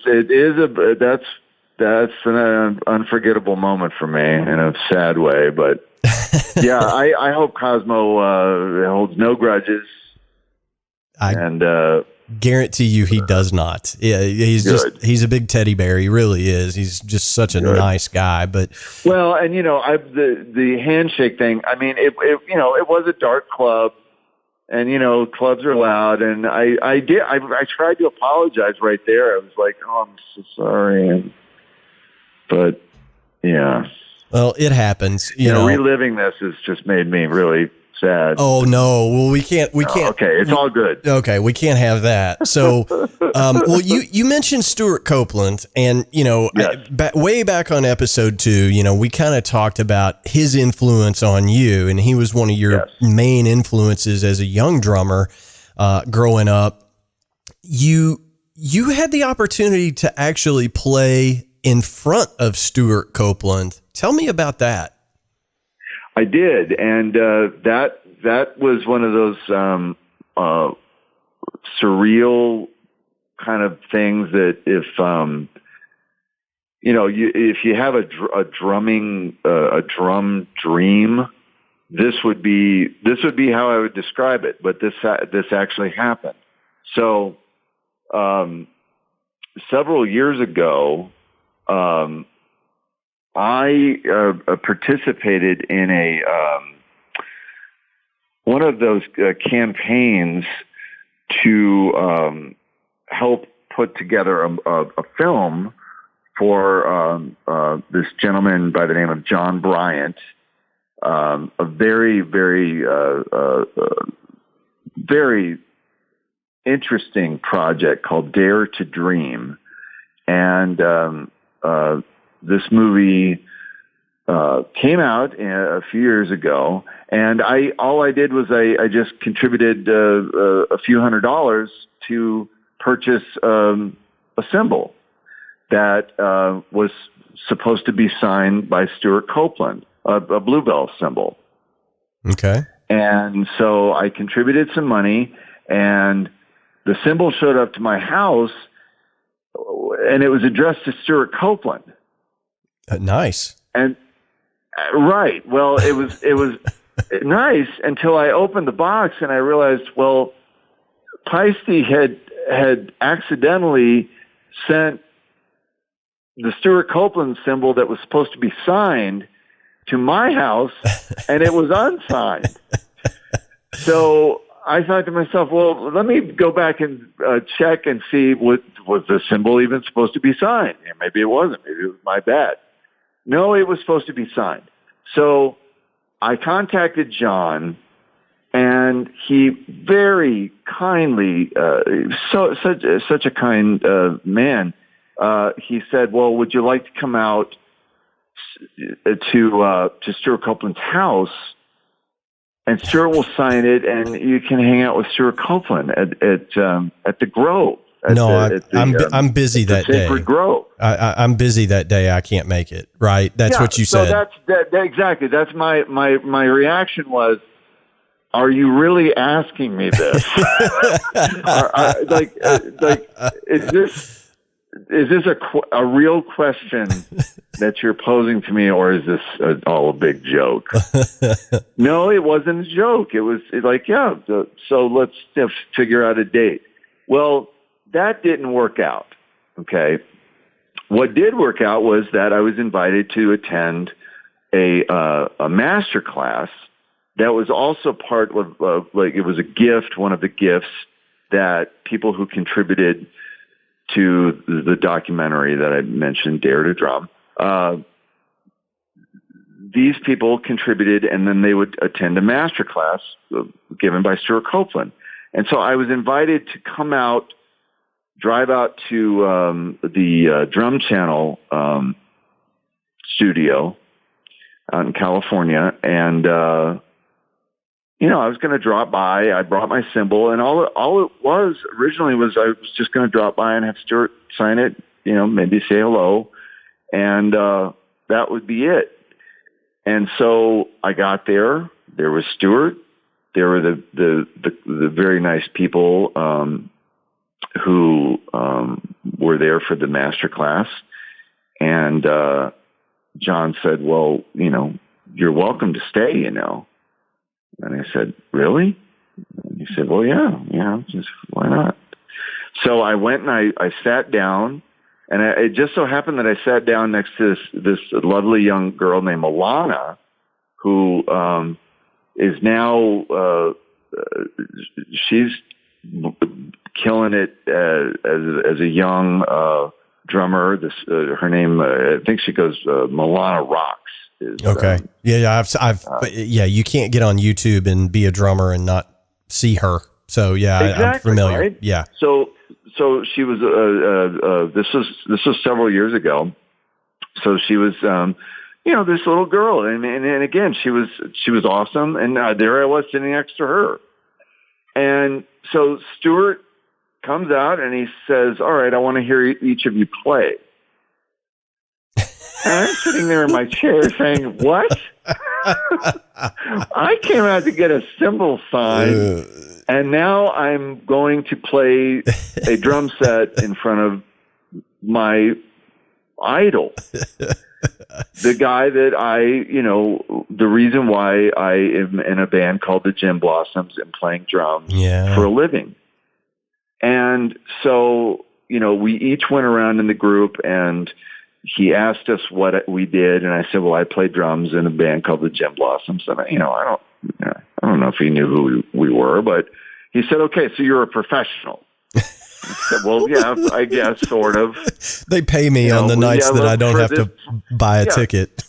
That's an unforgettable moment for me in a sad way, but yeah, I hope Cosmo holds no grudges. I guarantee you he does not. Yeah, he's a big teddy bear. He really is. He's just such a nice guy. But and the handshake thing. I mean, it was a dark club, and clubs are loud. And I tried to apologize right there. I was like, oh, I'm so sorry. But yeah. Well, it happens. You know, reliving this has just made me really sad. Oh no! Well, we can't. Okay, it's all good. Okay, we can't have that. So, well, you mentioned Stewart Copeland, and yes. Way back on episode 2, we kind of talked about his influence on you, and he was one of your main influences as a young drummer, growing up. You you had the opportunity to actually play in front of Stewart Copeland. Tell me about that. I did, and that was one of those surreal kind of things that if if you have a drum dream, this would be how I would describe it. But this actually happened. So several years ago, I participated in one of those campaigns to help put together a film for this gentleman by the name of John Bryant, a very, very, very interesting project called Dare to Dream. And this movie came out a few years ago, and all I did was I just contributed a few $100s to purchase a cymbal that was supposed to be signed by Stewart Copeland, a bluebell cymbal. Okay. And so I contributed some money, and the cymbal showed up to my house, and it was addressed to Stewart Copeland. Nice. And right. Well, it was nice until I opened the box and I realized, well, Peisty had accidentally sent the Stewart Copeland cymbal that was supposed to be signed to my house, and it was unsigned. So I thought to myself, well, let me go back and check and see was the cymbal even supposed to be signed? Yeah, maybe it wasn't. Maybe it was my bad. No, it was supposed to be signed. So I contacted John, and he very kindly, such a kind man, he said, well, would you like to come out to Stewart Copeland's house, and Stewart will sign it, and you can hang out with Stewart Copeland at the Grove. I'm busy that day. Sacred Grove. I'm busy that day. I can't make it. Right. That's what you said. So that's exactly. That's my reaction was, are you really asking me this? Is this a real question that you're posing to me, or is this all a big joke? No, it wasn't a joke. It was so let's figure out a date. Well, that didn't work out. Okay. What did work out was that I was invited to attend a master class that was also part of it was a gift, one of the gifts that people who contributed to the documentary that I mentioned, Dare to Drum. These people contributed, and then they would attend a master class given by Stewart Copeland. And so I was invited to come out, drive out to the Drum Channel studio out in California, and I was going to drop by. I brought my cymbal, and all it was originally was I was just going to drop by and have Stewart sign it, maybe say hello, and that would be it. And so I got there. There was Stewart. There were the very nice people who were there for the master class, and John said, "Well, you're welcome to stay, And I said, "Really?" And he said, "Well, yeah, just why not?" So I went and I sat down, and it just so happened that I sat down next to this lovely young girl named Alana, who is now she's killing it as a young drummer. Her name, I think she goes Milana Rocks. Okay. You can't get on YouTube and be a drummer and not see her. So exactly, I'm familiar. Right? Yeah. So she was. This was several years ago. So she was, this little girl, and again, she was awesome, and there I was sitting next to her, and so Stewart comes out and he says, all right, I want to hear each of you play. And I'm sitting there in my chair saying, what? I came out to get a cymbal signed, and now I'm going to play a drum set in front of my idol. The guy that the reason why I am in a band called the Gin Blossoms and playing drums for a living. And so, we each went around in the group and he asked us what we did. And I said, well, I play drums in a band called the Gin Blossoms. And I don't know if he knew who we were, but he said, okay, so you're a professional. I said, well, yeah, I guess, sort of. They pay me on the nights that I don't have to buy a ticket.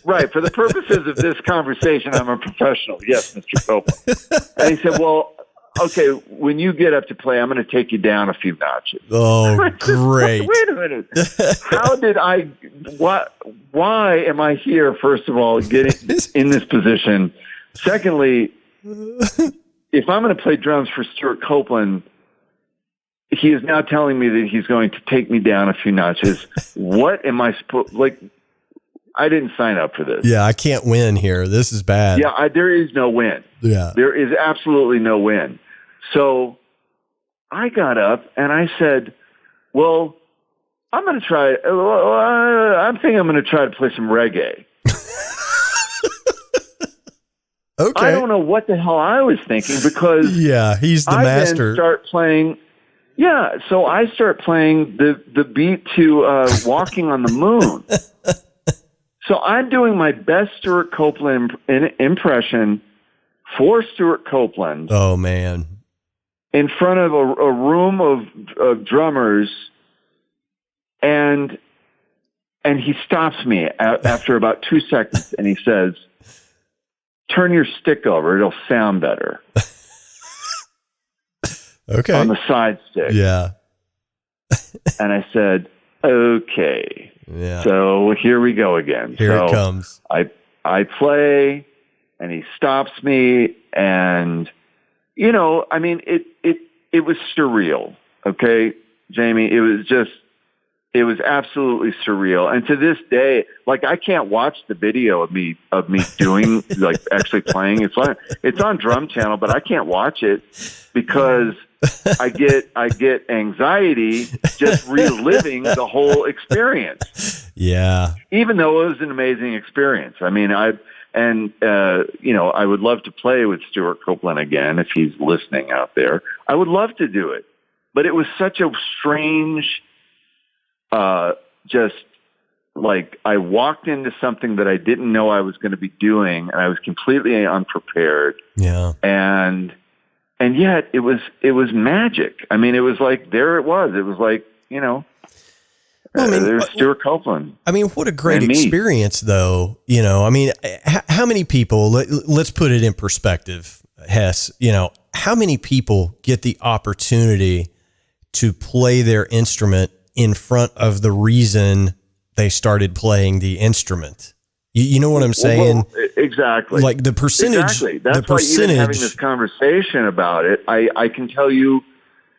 Right. For the purposes of this conversation, I'm a professional. Yes, Mr. Copeland. And he said, well, okay, when you get up to play, I'm going to take you down a few notches. Oh, great. Wait a minute. How did why am I here, first of all, getting in this position? Secondly, if I'm going to play drums for Stewart Copeland, he is now telling me that he's going to take me down a few notches. What am I supposed, I didn't sign up for this. Yeah, I can't win here. This is bad. Yeah, there is no win. Yeah. There is absolutely no win. So I got up and I said, well, I'm going to try, I'm thinking I'm going to try to play some reggae. Okay. I don't know what the hell I was thinking because he's the master. Then start playing. Yeah, so I start playing the beat to Walking on the Moon. So I'm doing my best Stewart Copeland impression for Stewart Copeland. Oh, man. In front of a room of drummers, and he stops me after about 2 seconds, and he says, turn your stick over, it'll sound better. Okay. On the side stick. Yeah. And I said, okay. Yeah. So here we go again. Here it comes. I play, and he stops me, and it was surreal. Okay, Jamie, it was absolutely surreal. And to this day, I can't watch the video of me doing actually playing. It's on Drum Channel, but I can't watch it because I get anxiety just reliving the whole experience. Yeah. Even though it was an amazing experience. I mean, I would love to play with Stewart Copeland again if he's listening out there. I would love to do it. But it was such a strange, I walked into something that I didn't know I was going to be doing, and I was completely unprepared. Yeah. And yet it was magic. I mean, it was there it was. It was there's Stewart Copeland. I mean, what a great experience, though. How many people, let's put it in perspective, Hess, how many people get the opportunity to play their instrument in front of the reason they started playing the instrument? You know what I'm saying? Well, exactly. The percentage. Exactly. That's why even having this conversation about it, I can tell you,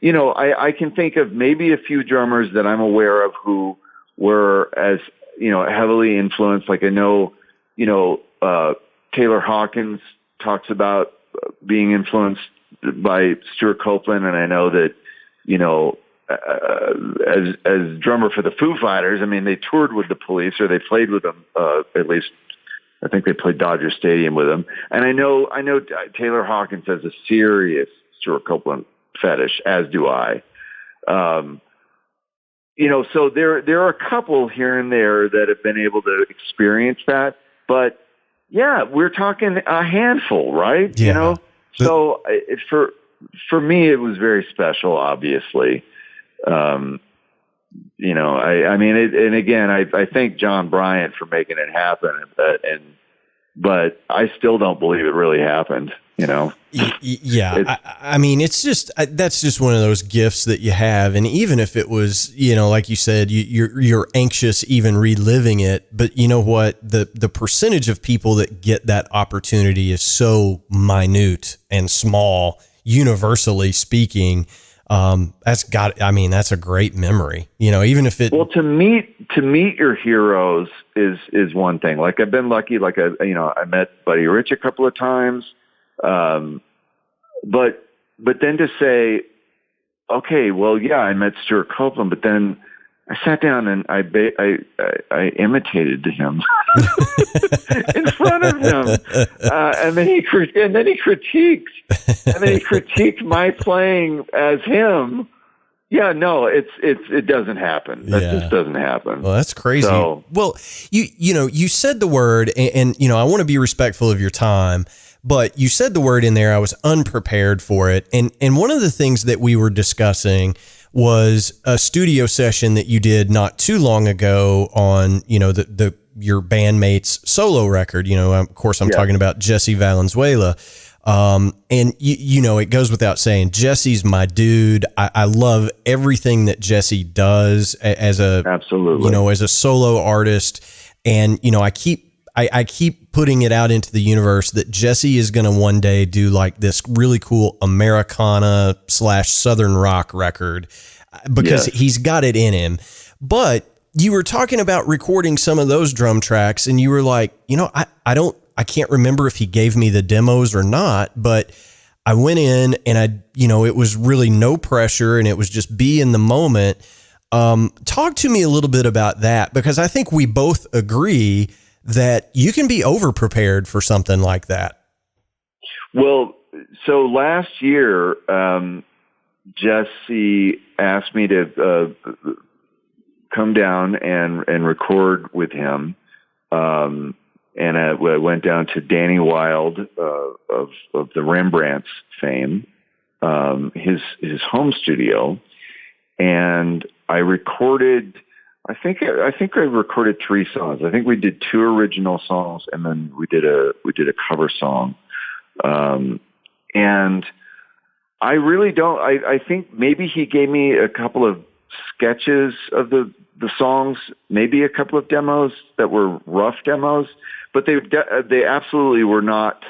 I can think of maybe a few drummers that I'm aware of who were as, heavily influenced. I know, Taylor Hawkins talks about being influenced by Stewart Copeland. And I know that, as drummer for the Foo Fighters, I mean, they toured with the Police, or they played with them, at least I think they played Dodger Stadium with them. And I know Taylor Hawkins has a serious Stewart Copeland fetish, as do I. So there are a couple here and there that have been able to experience that, but yeah, we're talking a handful, right? Yeah. So for me, it was very special, obviously. I thank John Bryant for making it happen, but I still don't believe it really happened. Yeah. I mean, it's just, that's just one of those gifts that you have. And even if it was, like you said, you're anxious even reliving it, but you know what, the percentage of people that get that opportunity is so minute and small, universally speaking. That's a great memory, even if it, well, to meet your heroes is one thing. Like I've been lucky, I met Buddy Rich a couple of times. But then to say, okay, well, yeah, I met Stewart Copeland, but then I sat down and I imitated him in front of him, and then he critiqued my playing as him. Yeah, no, it doesn't happen. That just doesn't happen. Well, that's crazy. So, well, you said the word, and I want to be respectful of your time, but you said the word in there. I was unprepared for it, and one of the things that we were discussing was a studio session that you did not too long ago on your bandmate's solo record. Of course, I'm talking about Jesse Valenzuela. And it goes without saying, Jesse's my dude. I love everything that Jesse does as absolutely, as a solo artist. And, I keep putting it out into the universe that Jesse is going to one day do like this really cool Americana / Southern rock record because he's got it in him. But you were talking about recording some of those drum tracks and you were like, I can't remember if he gave me the demos or not, but I went in and it was really no pressure and it was just be in the moment. Talk to me a little bit about that, because I think we both agree that you can be over prepared for something like that. Well, so last year, Jesse asked me to come down and record with him. And I went down to Danny Wilde of the Rembrandts fame, his home studio, and I recorded. I think I recorded 3 songs. I think we did 2 original songs, and then we did a cover song. And I really don't. I think maybe he gave me a couple of sketches of the songs, maybe a couple of demos that were rough demos, but they absolutely were not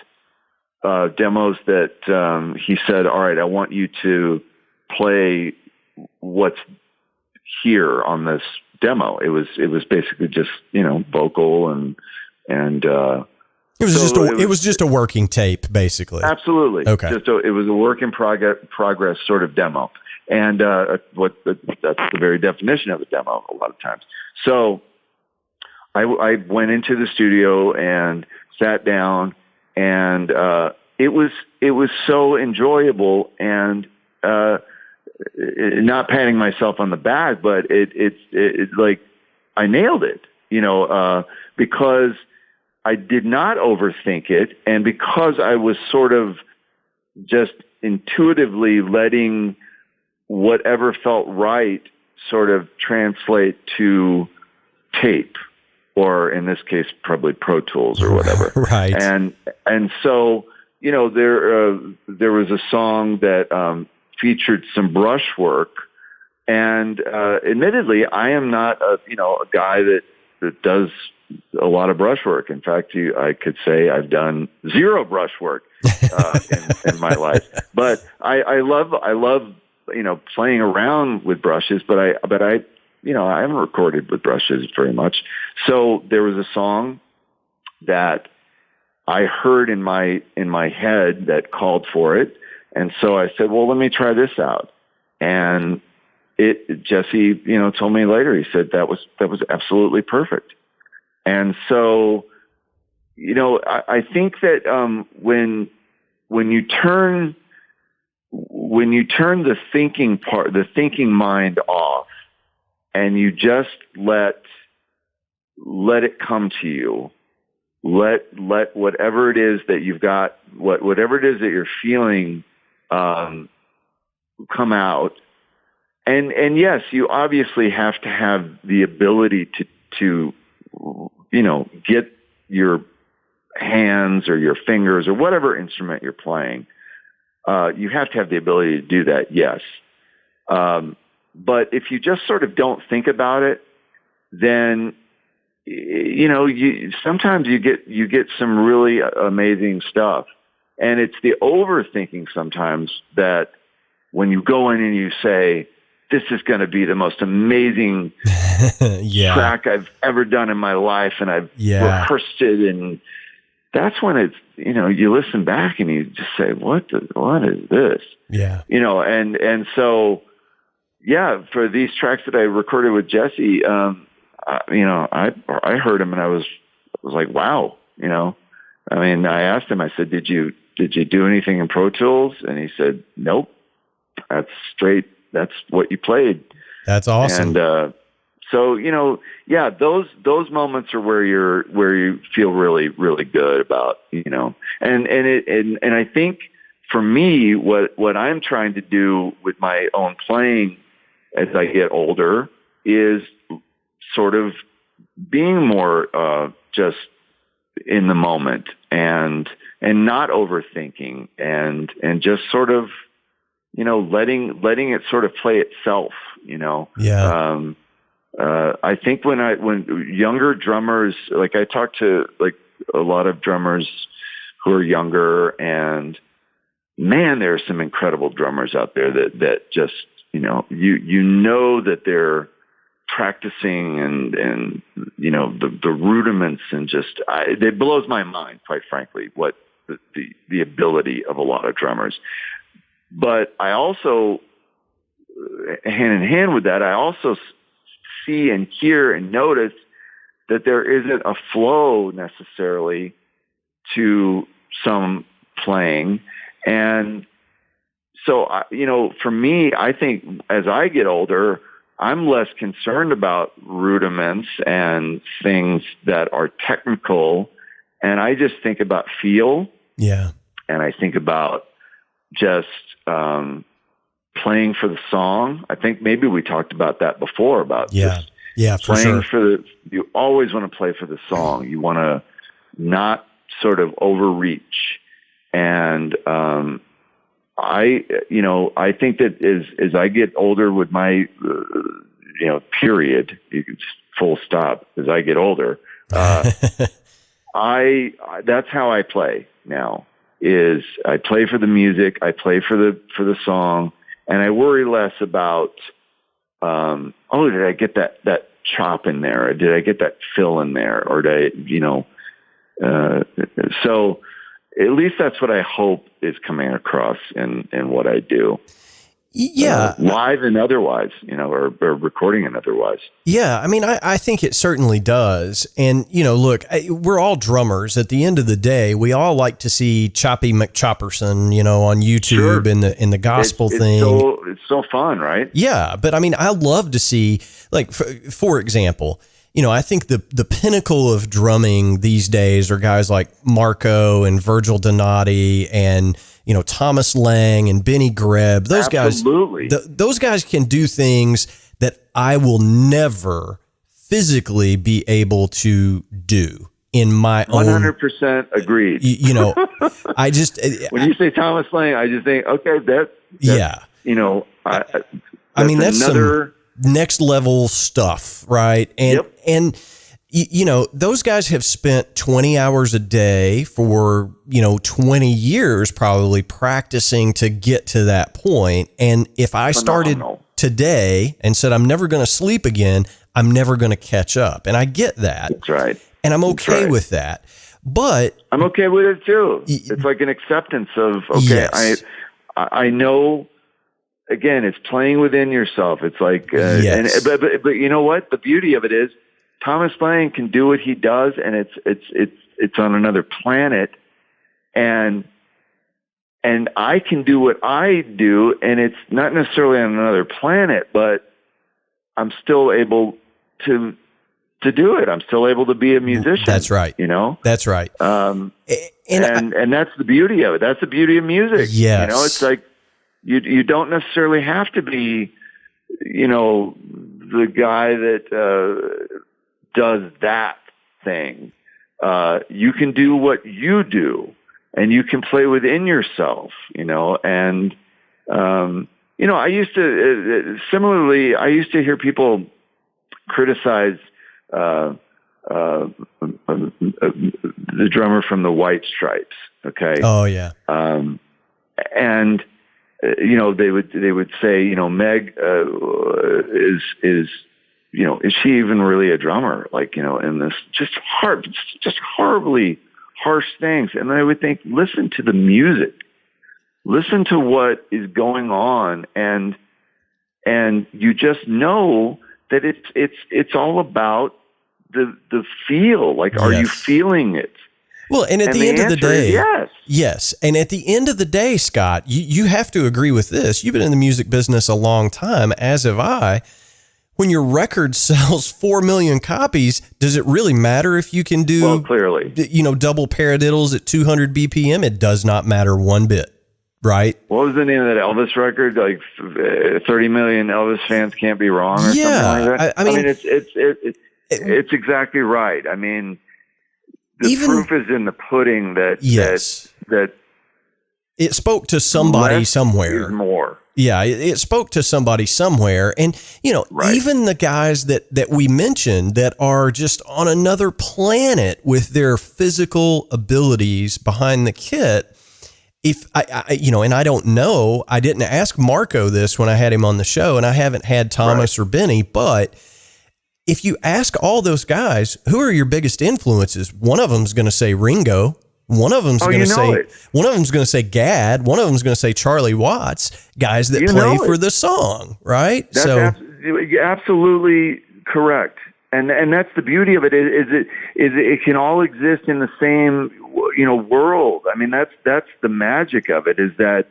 demos that he said, all right, I want you to play what's here on this demo. It was basically just, vocal and it was just a working tape, basically. Absolutely. Okay. It was a work in progress sort of demo. And that's the very definition of a demo a lot of times. So I went into the studio and sat down, and it was so enjoyable, and not patting myself on the back, but it like I nailed it, because I did not overthink it, and because I was sort of just intuitively letting whatever felt right sort of translate to tape, or in this case, probably Pro Tools or whatever. Right. And so, there was a song that featured some brushwork, and admittedly, I am not a guy that does a lot of brushwork. In fact, I could say I've done 0 brushwork in my life. But I love playing around with brushes. But I haven't recorded with brushes very much. So there was a song that I heard in my head that called for it, and so I said, well, let me try this out. And Jesse, told me later, he said that was absolutely perfect. And so, I think that when you turn the thinking mind off, and you just let it come to you, let whatever it is that you've got, whatever it is that you're feeling, come out. And yes, you obviously have to have the ability to get your hands or your fingers or whatever instrument you're playing. You have to have the ability to do that, yes. But if you just sort of don't think about it, then sometimes you get some really amazing stuff, and it's the overthinking sometimes that when you go in and you say, this is going to be the most amazing track I've ever done in my life, and I've rehearsed it, and that's when it's, you listen back and you just say, what is this? Yeah. And so, for these tracks that I recorded with Jesse, I heard him and I was like, wow, I mean, I asked him, I said, did you do anything in Pro Tools? And he said, nope, that's straight. That's what you played. That's awesome. And, so, those moments are where you feel really, really good about, and I think for me, what I'm trying to do with my own playing as I get older is sort of being more, just in the moment and not overthinking and just sort of, letting it sort of play itself, Yeah. I think when younger drummers, like I talk to like a lot of drummers who are younger, and man, there are some incredible drummers out there that just, that they're practicing and the rudiments, and just, it blows my mind, quite frankly, what the ability of a lot of drummers. But I also, hand in hand with that, I also see and hear and notice that there isn't a flow necessarily to some playing. And so, for me, I think as I get older, I'm less concerned about rudiments and things that are technical. And I just think about feel. Yeah. And I think about just playing for the song. I think maybe we talked about that before, about just playing for you always want to play for the song. You want to not sort of overreach. And I think that as I get older with my, period, you can just full stop, as I get older, that's how I play now. Is I play for the music, I play for the song, and I worry less about, did I get that chop in there, or did I get that fill in there, or did I, so at least that's what I hope is coming across in what I do. Yeah. Live and otherwise, or recording and otherwise. Yeah. I mean, I think it certainly does. And, look, we're all drummers. At the end of the day, we all like to see Choppy McChopperson, on YouTube in the gospel thing. It's so fun, right? Yeah. But I mean, I love to see, like, for example, I think the pinnacle of drumming these days are guys like Marco and Virgil Donati and, Thomas Lang and Benny Greb. Those Absolutely. guys, those guys can do things that I will never physically be able to do in my 100% agreed. I just, when you say Thomas Lang, I just think, okay, that's I mean, that's another some next level stuff, right? And those guys have spent 20 hours a day for, 20 years probably practicing to get to that point. And if I started today and said, I'm never going to sleep again, I'm never going to catch up. And I get that. That's right. And I'm okay with that. But I'm okay with it too. It's like an acceptance of, okay, yes. I know. Again, it's playing within yourself. It's like, yes. but you know what? The beauty of it is, Thomas Lang can do what he does, and it's on another planet, and I can do what I do, and it's not necessarily on another planet, but I'm still able to do it. I'm still able to be a musician. That's right. That's right. And that's the beauty of it. That's the beauty of music. Yes. It's like, you don't necessarily have to be, the guy that does that thing. You can do what you do, and you can play within yourself, and, I used to, similarly, I used to hear people criticize the drummer from the White Stripes, okay? Oh, yeah. And they would say, Meg is she even really a drummer? Like, in this just horribly harsh things. And then I would think, listen to the music, listen to what is going on, and you just know that it's all about the feel. Like, are you feeling it? Well, and at the end of the day, yes. And at the end of the day, Scott, you have to agree with this. You've been in the music business a long time, as have I. When your record sells 4 million copies, does it really matter if you can do, clearly, double paradiddles at 200 BPM? It does not matter one bit, right? What was the name of that Elvis record? Like 30 million Elvis fans can't be wrong, or something like that. I mean, it's exactly right. I mean, the proof is in the pudding that it spoke to somebody somewhere. More. Yeah, it spoke to somebody somewhere. And, even the guys that we mentioned that are just on another planet with their physical abilities behind the kit, if and I don't know, I didn't ask Marco this when I had him on the show, and I haven't had Thomas or Benny, but if you ask all those guys, who are your biggest influences? One of them's going to say Ringo. One of them's going to say Gad. One of them's going to say Charlie Watts, guys that play for the song, right? That's absolutely correct. And that's the beauty of it is it can all exist in the same, world. I mean, that's the magic of it, is that,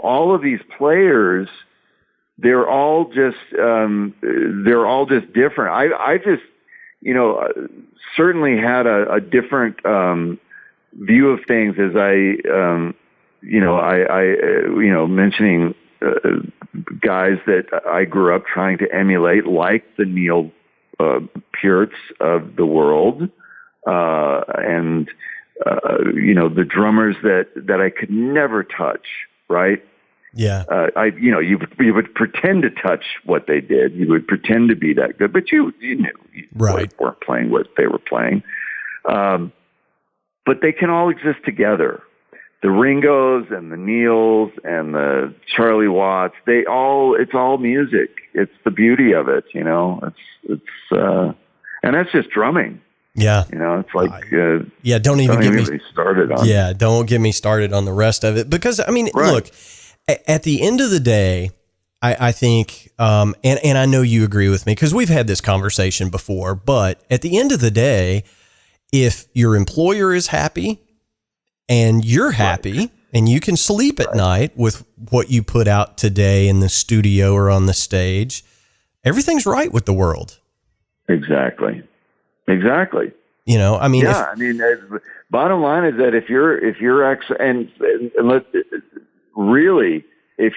all of these players, they're all just different. I just, certainly had a different, view of things as I mentioning guys that I grew up trying to emulate, like the Neil Pearts of the world, and the drummers that I could never touch. Right? Yeah. You would pretend to touch what they did. You would pretend to be that good, but you knew you weren't playing what they were playing. But they can all exist together. The Ringos and the Neils and the Charlie Watts, it's all music. It's the beauty of it, it's and that's just drumming. Yeah. It's like, don't even get me started on. Yeah. Don't get me started on the rest of it, because look, at the end of the day, I think, and I know you agree with me, because we've had this conversation before, but at the end of the day, if your employer is happy and you're happy and you can sleep at night with what you put out today in the studio or on the stage, everything's right with the world. Exactly. Bottom line is that if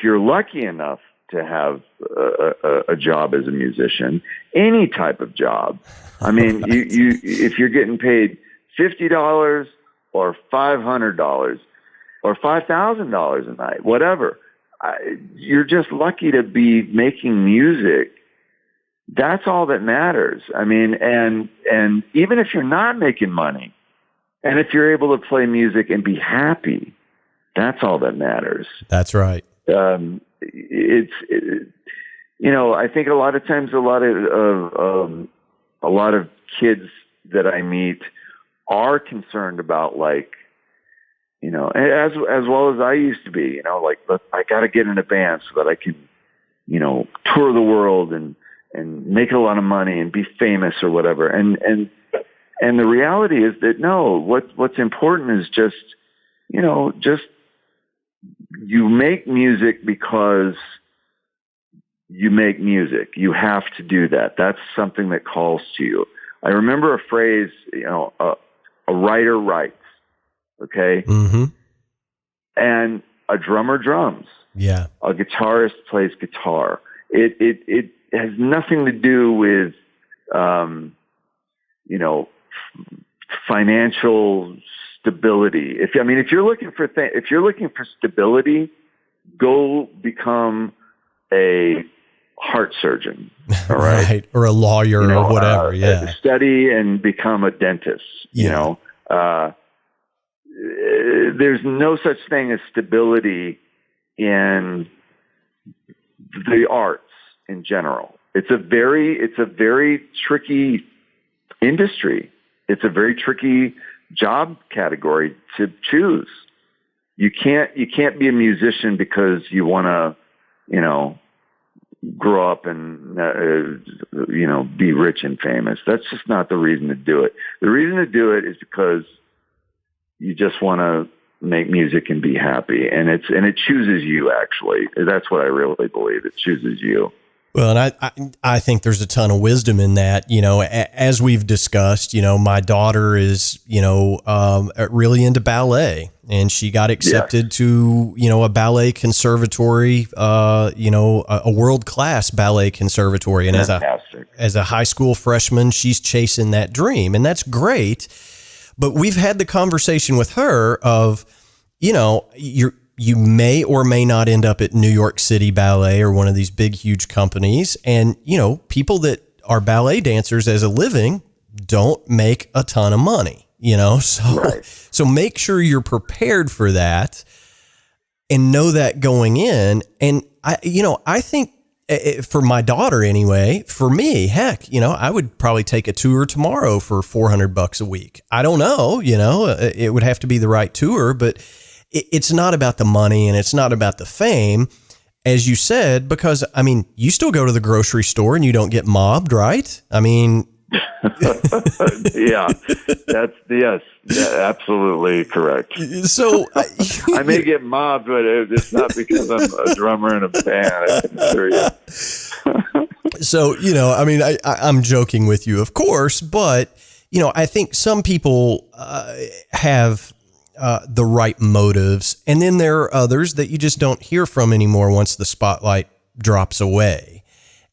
you're lucky enough to have a job as a musician, any type of job. I mean, if you're getting paid $50 or $500 or $5,000 a night, whatever, you're just lucky to be making music. That's all that matters. I mean, and even if you're not making money, and if you're able to play music and be happy, that's all that matters. That's right. I think a lot of times a lot of kids that I meet are concerned about, like, as well as I used to be, like, I got to get in a band so that I can, tour the world and make a lot of money and be famous or whatever. And the reality is that no, what's important is just you make music because you make music. You have to do that. That's something that calls to you. I remember a phrase, a writer writes, okay? Mm-hmm. And a drummer drums. Yeah. A guitarist plays guitar. It has nothing to do with, financial stability. If you're looking for stability, go become a heart surgeon, all right? Right. Or a lawyer or whatever, yeah. Study and become a dentist, There's no such thing as stability in the arts in general. It's a very tricky industry. It's a very tricky job category to choose. You can't be a musician because you want to, grow up and, be rich and famous. That's just not the reason to do it. The reason to do it is because you just want to make music and be happy. And it chooses you, actually. That's what I really believe. It chooses you. Well, and I think there's a ton of wisdom in that, as we've discussed, my daughter is, really into ballet, and she got accepted to, a ballet conservatory, a world-class ballet conservatory. And as a high school freshman, she's chasing that dream, and that's great. But we've had the conversation with her of, you may or may not end up at New York City Ballet or one of these big, huge companies. And, people that are ballet dancers as a living don't make a ton of money, so make sure you're prepared for that and know that going in. And I think for my daughter anyway, for me, heck, I would probably take a tour tomorrow for $400 a week. I don't know, it would have to be the right tour, but it's not about the money and it's not about the fame, as you said, because, you still go to the grocery store and you don't get mobbed, right? Yeah, yes, absolutely correct. So I may get mobbed, but it's not because I'm a drummer in a band, I can assure you. So, I'm joking with you, of course, but, I think some people have the right motives. And then there are others that you just don't hear from anymore once the spotlight drops away.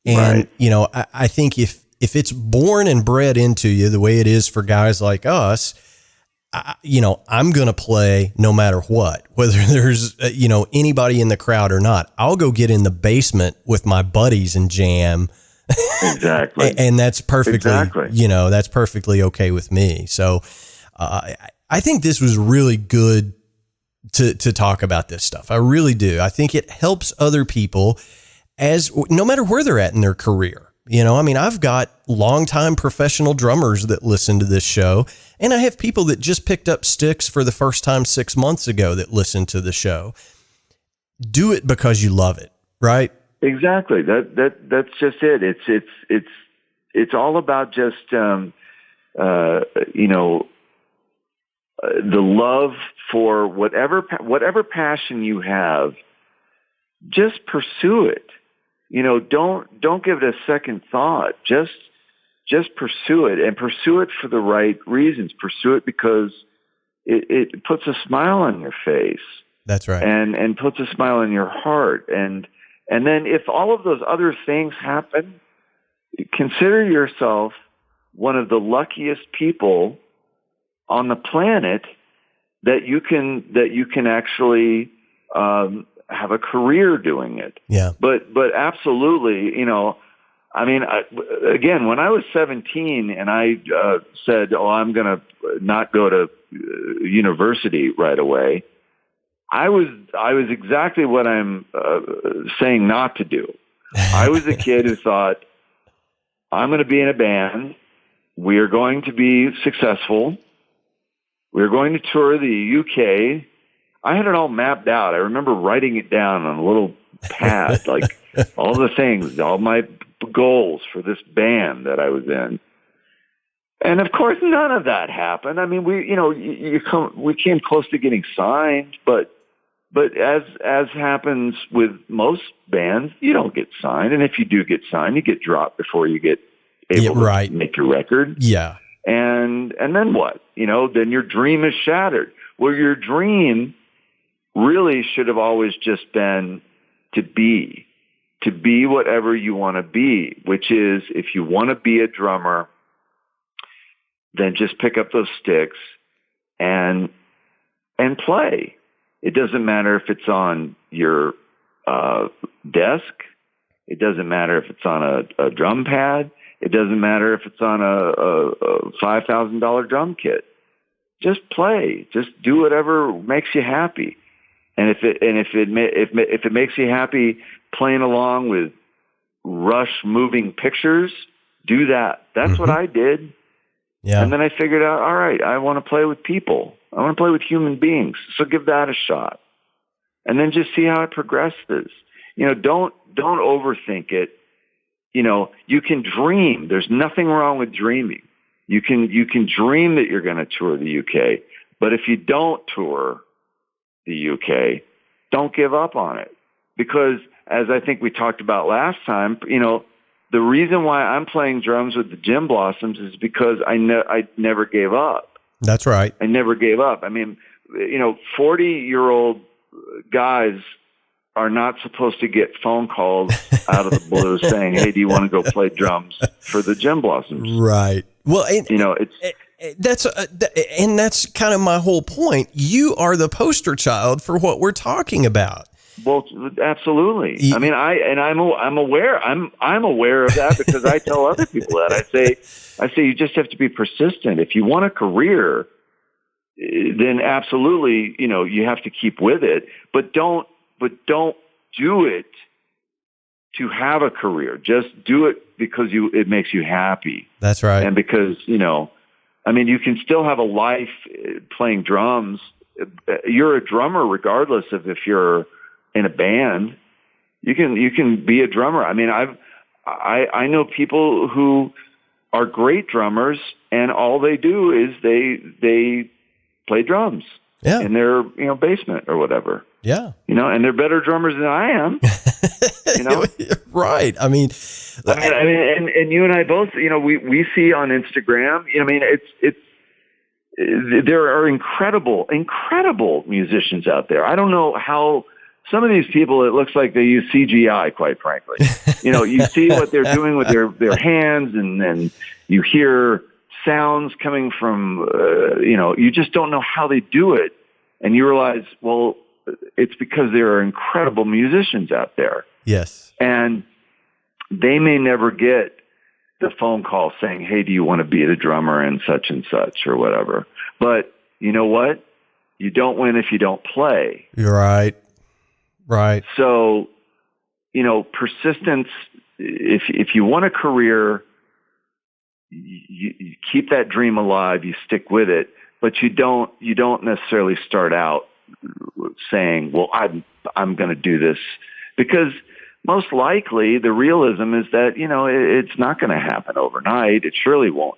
And, I think if it's born and bred into you the way it is for guys like us, I'm going to play no matter what, whether there's, anybody in the crowd or not. I'll go get in the basement with my buddies and jam. Exactly. And that's perfectly, that's perfectly okay with me. So, I think this was really good to talk about this stuff. I really do. I think it helps other people no matter where they're at in their career. I've got longtime professional drummers that listen to this show, and I have people that just picked up sticks for the first time 6 months ago that listen to the show. Do it because you love it, right? Exactly. That's just it. It's all about just, the love for whatever passion you have, just pursue it. Don't give it a second thought. Just pursue it, and pursue it for the right reasons. Pursue it because it puts a smile on your face. That's right. And puts a smile on your heart. And then if all of those other things happen, consider yourself one of the luckiest people on the planet that you can actually have a career doing it. Yeah. But absolutely, again, when I was 17 and I said, I'm going to not go to university right away, I was exactly what I'm saying not to do. I was a kid who thought, I'm going to be in a band. We are going to be successful. We were going to tour the UK. I had it all mapped out. I remember writing it down on a little pad, like all the things, all my goals for this band that I was in. And of course, none of that happened. We came close to getting signed, but as happens with most bands, you don't get signed. And if you do get signed, you get dropped before you get able to make your record. Yeah. And then what? Then your dream is shattered. Well, your dream really should have always just been to be whatever you want to be, which is, if you want to be a drummer, then just pick up those sticks and play. It doesn't matter if it's on your desk. It doesn't matter if it's on a drum pad. It doesn't matter if it's on a $5,000 drum kit. Just play. Just do whatever makes you happy. And if it makes you happy playing along with Rush moving pictures, do that. That's what I did. Yeah. And then I figured out, all right, I want to play with people. I want to play with human beings. So give that a shot. And then just see how it progresses. Don't overthink it. You can dream. There's nothing wrong with dreaming. You can dream that you're going to tour the UK. But if you don't tour the UK, don't give up on it. Because as I think we talked about last time, the reason why I'm playing drums with the Gin Blossoms is because I never gave up. That's right. I never gave up. I mean, 40-year-old guys are not supposed to get phone calls out of the blue saying, "Hey, do you want to go play drums for the Gin Blossoms?" Right. Well, that's kind of my whole point. You are the poster child for what we're talking about. Well, absolutely. I mean, I'm aware. I'm aware of that because I tell other people that. I say you just have to be persistent. If you want a career, then absolutely, you have to keep with it. But don't do it to have a career. Just do it because it makes you happy. That's right. And because I mean, you can still have a life playing drums. You're a drummer regardless of if you're in a band. You can be a drummer. I mean, I know people who are great drummers, and all they do is they play drums in their basement or whatever. Yeah, and they're better drummers than I am. Right. I mean, and you and I both, we see on Instagram. I mean, it's there are incredible musicians out there. I don't know how. Some of these people, it looks like they use CGI, quite frankly. You see what they're doing with their hands, and then you hear sounds coming from, you just don't know how they do it. And you realize, well, it's because there are incredible musicians out there. Yes. And they may never get the phone call saying, "Hey, do you want to be the drummer in such and such," or whatever. But you know what? You don't win if you don't play. You're right. Right. So, persistence, if you want a career, you keep that dream alive, you stick with it, but you don't necessarily start out saying, "Well, I'm going to do this," because most likely the realism is that, it's not going to happen overnight. It surely won't,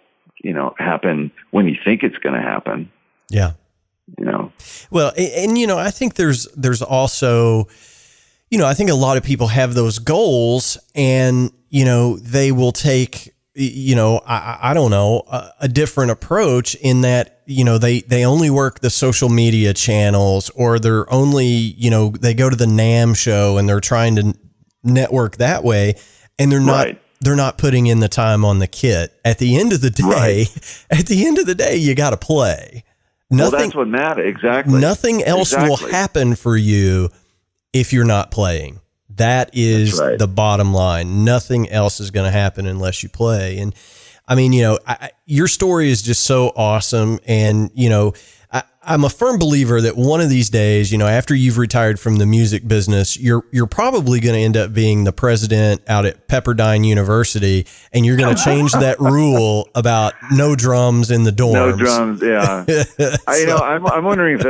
happen when you think it's going to happen. Yeah. Well, and I think there's also, I think a lot of people have those goals, and, they will take, I don't know, a different approach in that, they only work the social media channels, or they're only, they go to the NAMM show and they're trying to network that way, and they're not. Right. They're not putting in the time on the kit. At the end of the day, you got to play. Nothing, that's what matters. Exactly. Nothing else will happen for you if you're not playing. That is the bottom line. Nothing else is going to happen unless you play. And I mean, your story is just so awesome. And, I'm a firm believer that one of these days, after you've retired from the music business, you're probably going to end up being the president out at Pepperdine University, and you're going to change that rule about no drums in the dorms. No drums, yeah. I'm wondering if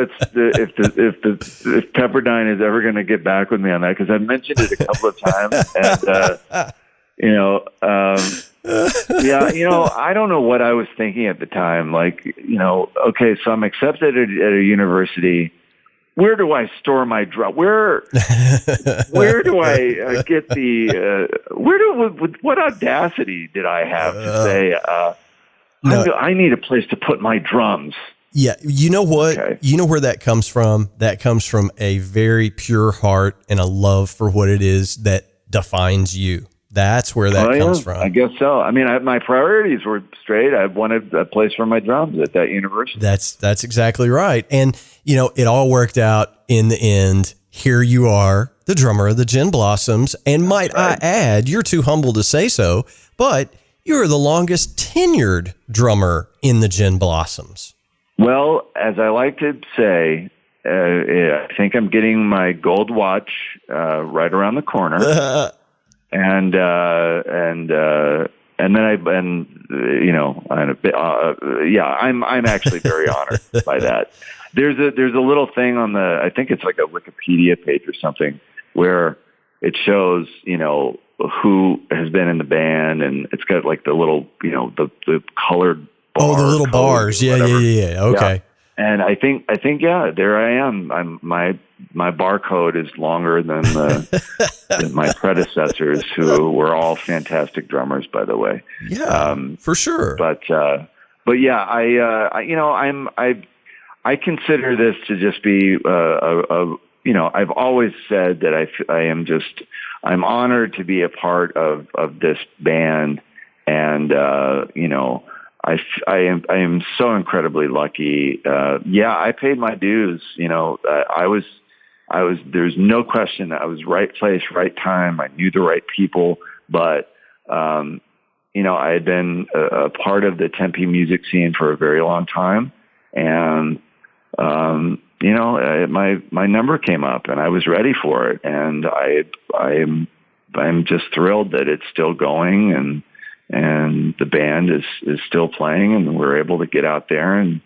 Pepperdine is ever going to get back with me on that, because I've mentioned it a couple of times, and I don't know what I was thinking at the time. Like, okay, so I'm accepted at a university. Where do I store my drum? Where do I get what audacity did I have to say, I need a place to put my drums? Yeah. You know what? Okay. You know where that comes from? That comes from a very pure heart and a love for what it is that defines you. That's where that comes from. I guess so. I mean, my priorities were straight. I wanted a place for my drums at that university. That's exactly right. And, it all worked out in the end. Here you are, the drummer of the Gin Blossoms. And might I add, you're too humble to say so, but you're the longest tenured drummer in the Gin Blossoms. Well, as I like to say, I think I'm getting my gold watch right around the corner, and then I'm actually very honored by that. There's a little thing on I think it's like a Wikipedia page or something, where it shows, who has been in the band, and it's got like the little, the colored bar. Oh, the little bars. Yeah. Okay. Yeah. And I think, yeah, there I am. My barcode is longer than than my predecessors, who were all fantastic drummers, by the way. Yeah, for sure. But yeah, I consider this to just be I've always said that I'm honored to be a part of this band, and I am so incredibly lucky. I paid my dues. There's no question that I was right place, right time. I knew the right people, but I had been a part of the Tempe music scene for a very long time, and my number came up, and I was ready for it, and I'm just thrilled that it's still going, and the band is still playing, and we're able to get out there, and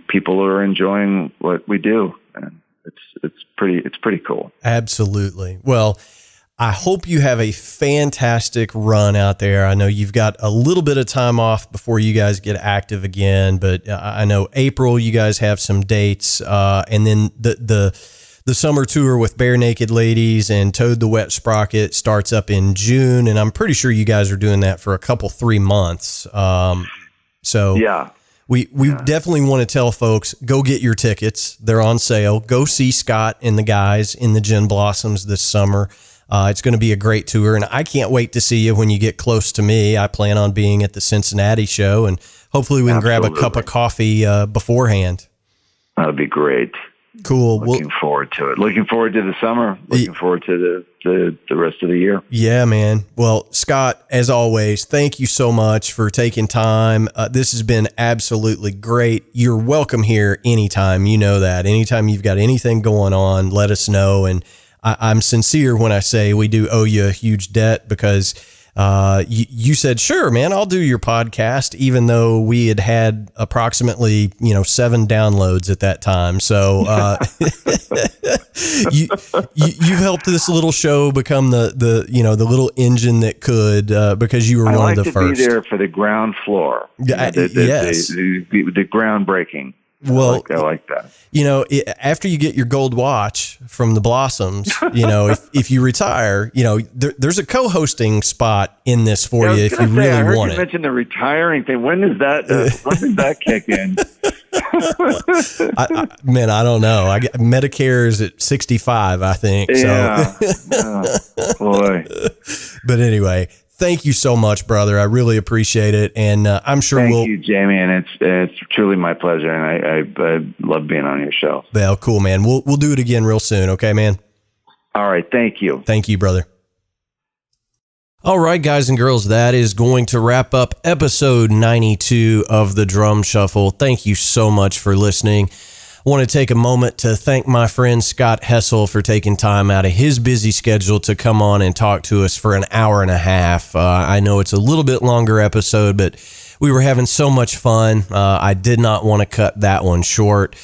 people are enjoying what we do, and it's pretty cool. Absolutely. Well, I hope you have a fantastic run out there. I know you've got a little bit of time off before you guys get active again, but I know April you guys have some dates, and then the summer tour with Barenaked Ladies and Toad the Wet Sprocket starts up in June, and I'm pretty sure you guys are doing that for 3 months. So yeah. We definitely want to tell folks, go get your tickets. They're on sale. Go see Scott and the guys in the Gin Blossoms this summer. It's going to be a great tour, and I can't wait to see you when you get close to me. I plan on being at the Cincinnati show, and hopefully we can grab a cup of coffee beforehand. That would be great. Cool. Looking forward to it. Looking forward to the summer. Looking forward to the rest of the year. Yeah, man. Well, Scott, as always, thank you so much for taking time. This has been absolutely great. You're welcome here anytime. You know that. Anytime you've got anything going on, let us know. And I'm sincere when I say we do owe you a huge debt, because you said, sure, man, I'll do your podcast, even though we had approximately, 7 downloads at that time. So you've helped this little show become the little engine that could, because you were one of the first. I like to be there for the ground floor. Yes. The groundbreaking. Well, I like that. After you get your gold watch from the Blossoms, if you retire, there's a co-hosting spot in this for you if you really want it. You mentioned the retiring thing. When does that kick in? I don't know. Medicare is at 65, I think. Yeah. Boy. But anyway, thank you so much, brother. I really appreciate it, and I'm sure Thank you, Jamie, and it's truly my pleasure, and I love being on your show. Well, cool, man. We'll do it again real soon, okay, man? All right, thank you. Thank you, brother. All right, guys and girls, that is going to wrap up episode 92 of the Drum Shuffle. Thank you so much for listening. I want to take a moment to thank my friend Scott Hessel for taking time out of his busy schedule to come on and talk to us for an hour and a half. I know it's a little bit longer episode, but we were having so much fun. I did not want to cut that one short.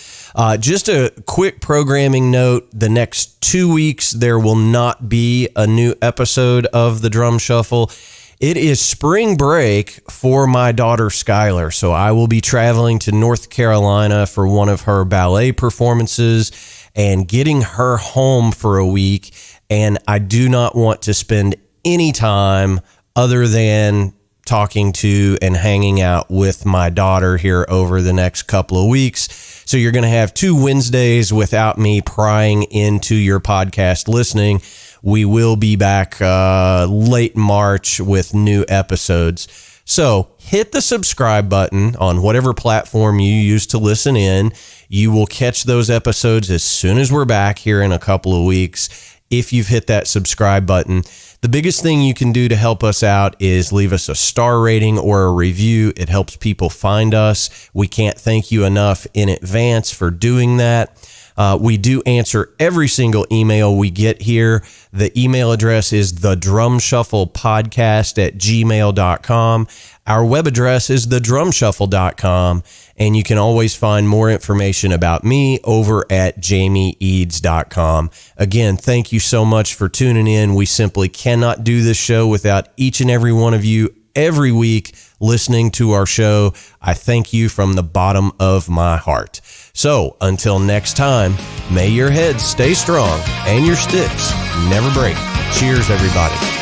Just a quick programming note. The next 2 weeks, there will not be a new episode of the Drum Shuffle. It is spring break for my daughter, Skylar. So I will be traveling to North Carolina for one of her ballet performances and getting her home for a week. And I do not want to spend any time other than talking to and hanging out with my daughter here over the next couple of weeks. So you're going to have 2 Wednesdays without me prying into your podcast listening. We will be back late March with new episodes. So hit the subscribe button on whatever platform you use to listen in. You will catch those episodes as soon as we're back here in a couple of weeks. If you've hit that subscribe button, the biggest thing you can do to help us out is leave us a star rating or a review. It helps people find us. We can't thank you enough in advance for doing that. We do answer every single email we get here. The email address is thedrumshufflepodcast@gmail.com. Our web address is thedrumshuffle.com, and you can always find more information about me over at jamieeads.com. Again, thank you so much for tuning in. We simply cannot do this show without each and every one of you every week listening to our show. I thank you from the bottom of my heart. So until next time, may your heads stay strong and your sticks never break. Cheers, everybody.